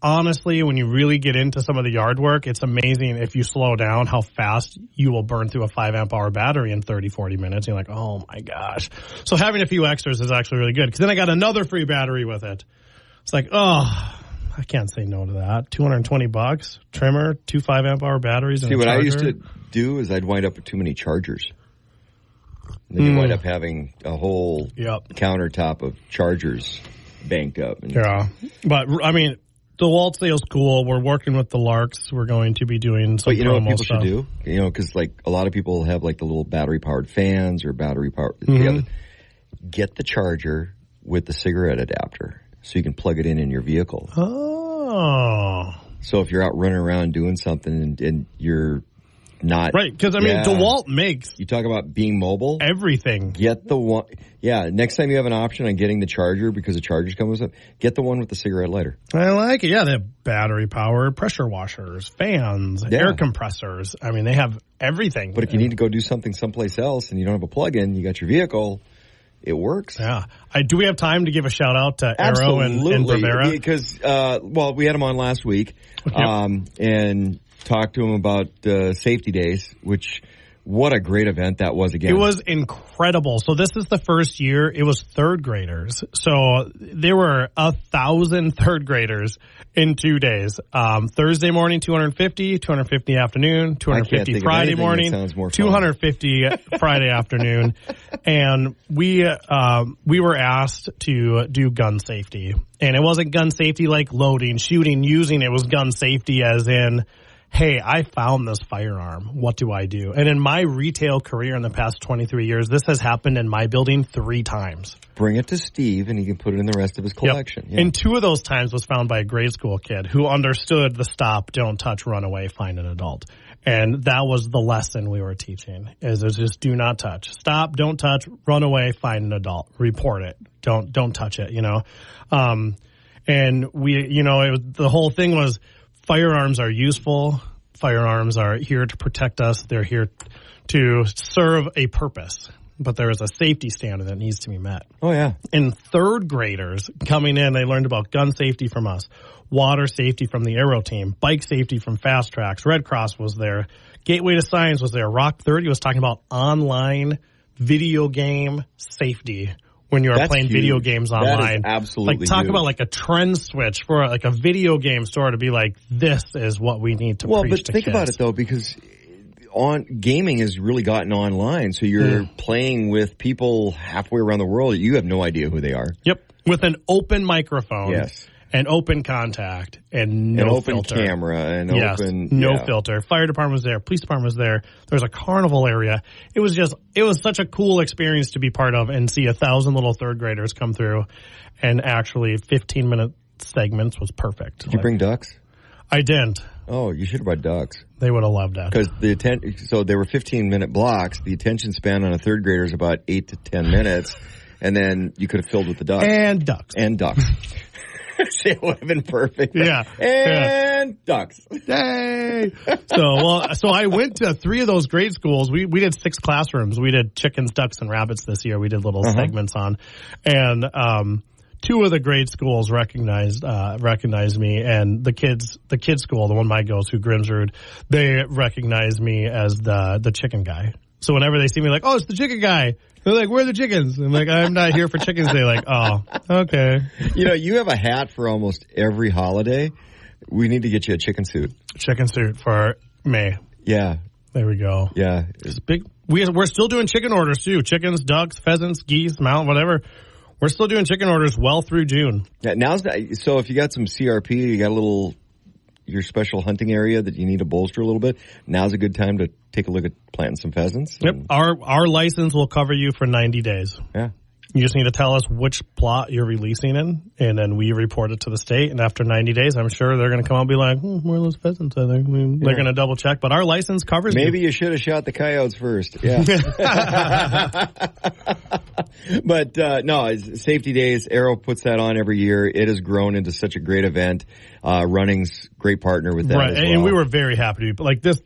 honestly, when you really get into some of the yard work, it's amazing if you slow down how fast you will burn through a 5-amp-hour battery in 30, 40 minutes. You're like, oh my gosh. So having a few extras is actually really good because then I got another free battery with it. It's like, oh, I can't say no to that. $220, trimmer, 2 5-amp-hour batteries, and See, a what charger. I used to do is I'd wind up with too many chargers. And then you wind up having a whole countertop of chargers banked up. Yeah. But, I mean, DeWalt sale's cool. We're working with the Larks. We're going to be doing some But you know what promo people stuff. should do? You know, because like a lot of people have like the little battery-powered fans or battery-powered. Get the charger with the cigarette adapter so you can plug it in your vehicle. Oh. So if you're out running around doing something and you're not... Right, because, I mean, DeWalt makes... You talk about being mobile. Everything. Get the one... Yeah, next time you have an option on getting the charger because the charger's coming with it, get the one with the cigarette lighter. I like it. Yeah, they have battery-powered pressure washers, fans, air compressors. I mean, they have everything. But if you need to go do something someplace else and you don't have a plug-in, you got your vehicle... It works. Yeah. Do we have time to give a shout out to Arrow and Rivera? Because, we had them on last week and talked to them about safety days, which what a great event that was again. It was incredible. So this is the first year. It was third graders. So there were 1,000 third graders in 2 days. Thursday morning, 250 afternoon, 250 Friday morning, 250 Friday afternoon. And we were asked to do gun safety. And it wasn't gun safety like loading, shooting, using. It was gun safety as in, hey, I found this firearm. What do I do? And in my retail career in the past 23 years, this has happened in my building 3 times. Bring it to Steve, and he can put it in the rest of his collection. Yep. Yeah. And 2 of those times was found by a grade school kid who understood the stop, don't touch, run away, find an adult. And that was the lesson we were teaching, is just do not touch. Stop, don't touch, run away, find an adult. Report it. Don't touch it, you know. And we, you know, the whole thing was, firearms are useful. Firearms are here to protect us. They're here to serve a purpose. But there is a safety standard that needs to be met. Oh, yeah. And third graders coming in, they learned about gun safety from us, water safety from the Aero team, bike safety from Fast Tracks, Red Cross was there, Gateway to Science was there, Rock 30 was talking about online video game safety. When you are playing video games online. That is absolutely like talk huge. about like a trend switch for like a video game store to be like, this is what we need to preach to kids. Well, but think about it though, because gaming has really gotten online, so you're playing with people halfway around the world. You have no idea who they are. Yep, with an open microphone. Yes. And open contact and no open filter. Camera and open no filter. Fire department was there. Police department was there. There was a carnival area. It was such a cool experience to be part of and see 1,000 little third graders come through, and actually 15-minute segments was perfect. Did you bring ducks? I didn't. Oh, you should have brought ducks. They would have loved that. Because so they were 15-minute blocks. The attention span on a third grader is about 8 to 10 minutes, and then you could have filled with the ducks and ducks. It would have been perfect. Yeah. And ducks. Yay. So I went to 3 of those grade schools. We did 6 classrooms. We did chickens, ducks, and rabbits this year. We did little segments on. And 2 of the grade schools recognized me, and the kids school, the one my goes, who Grimsrud, they recognize me as the chicken guy. So whenever they see me, like, oh, it's the chicken guy. They're like, where are the chickens? I'm like, I'm not here for chickens. They're like, oh, okay. You know, you have a hat for almost every holiday. We need to get you a chicken suit. Chicken suit for May. Yeah. There we go. Yeah. It's big. We're still doing chicken orders, too. Chickens, ducks, pheasants, geese, mount, whatever. We're still doing chicken orders well through June. Yeah, so if you got some CRP, you got your special hunting area that you need to bolster a little bit, now's a good time to take a look at planting some pheasants. Yep. Our license will cover you for 90 days. Yeah. You just need to tell us which plot you're releasing in, and then we report it to the state. And after 90 days, I'm sure they're going to come out and be like, where are those pheasants? They're going to double check. But our license covers Maybe you should have shot the coyotes first. Yeah. But no, it's Safety Days. Aero puts that on every year. It has grown into such a great event. Running's great partner with that as well. And we were very happy to like this.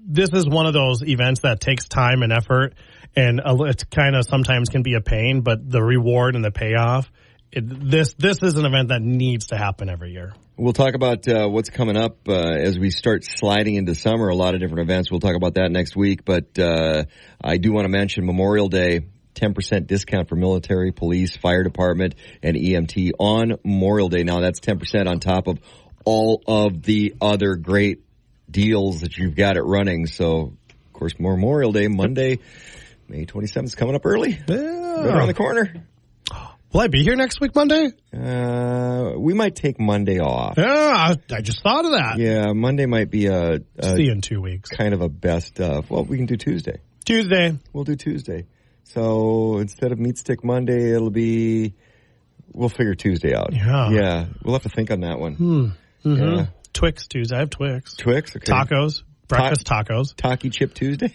This is one of those events that takes time and effort, and it kind of sometimes can be a pain, but the reward and the payoff, this is an event that needs to happen every year. We'll talk about what's coming up as we start sliding into summer, a lot of different events. We'll talk about that next week, but I do want to mention Memorial Day, 10% discount for military, police, fire department, and EMT on Memorial Day. Now, that's 10% on top of all of the other great deals that you've got at Running. So, of course, Memorial Day, Monday, May 27th is coming up early. Yeah. Right around the corner. Will I be here next week, Monday? We might take Monday off. Yeah, I just thought of that. Yeah, Monday might be a see you in 2 weeks. Kind of a best of. Well, we can do Tuesday. We'll do Tuesday. So instead of Meat Stick Monday, we'll figure Tuesday out. Yeah. We'll have to think on that one. Mm-hmm. Yeah. Twix Tuesday. I have Twix. Twix? Okay. Tacos. Breakfast tacos. Taki Chip Tuesday?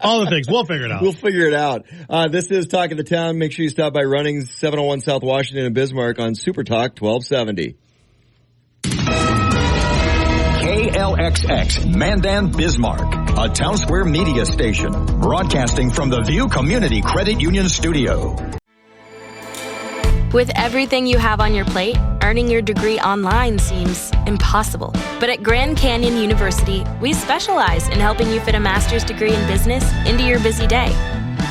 All the things. We'll figure it out. We'll figure it out. This is Talk of the Town. Make sure you stop by Running's 701 South Washington and Bismarck on Super Talk 1270. KLXX Mandan Bismarck, a Town Square media station, broadcasting from the View Community Credit Union studio. With everything you have on your plate, earning your degree online seems impossible. But at Grand Canyon University, we specialize in helping you fit a master's degree in business into your busy day.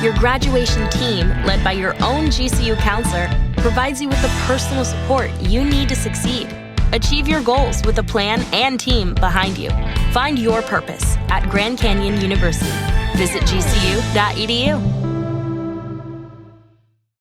Your graduation team, led by your own GCU counselor, provides you with the personal support you need to succeed. Achieve your goals with a plan and team behind you. Find your purpose at Grand Canyon University. Visit gcu.edu.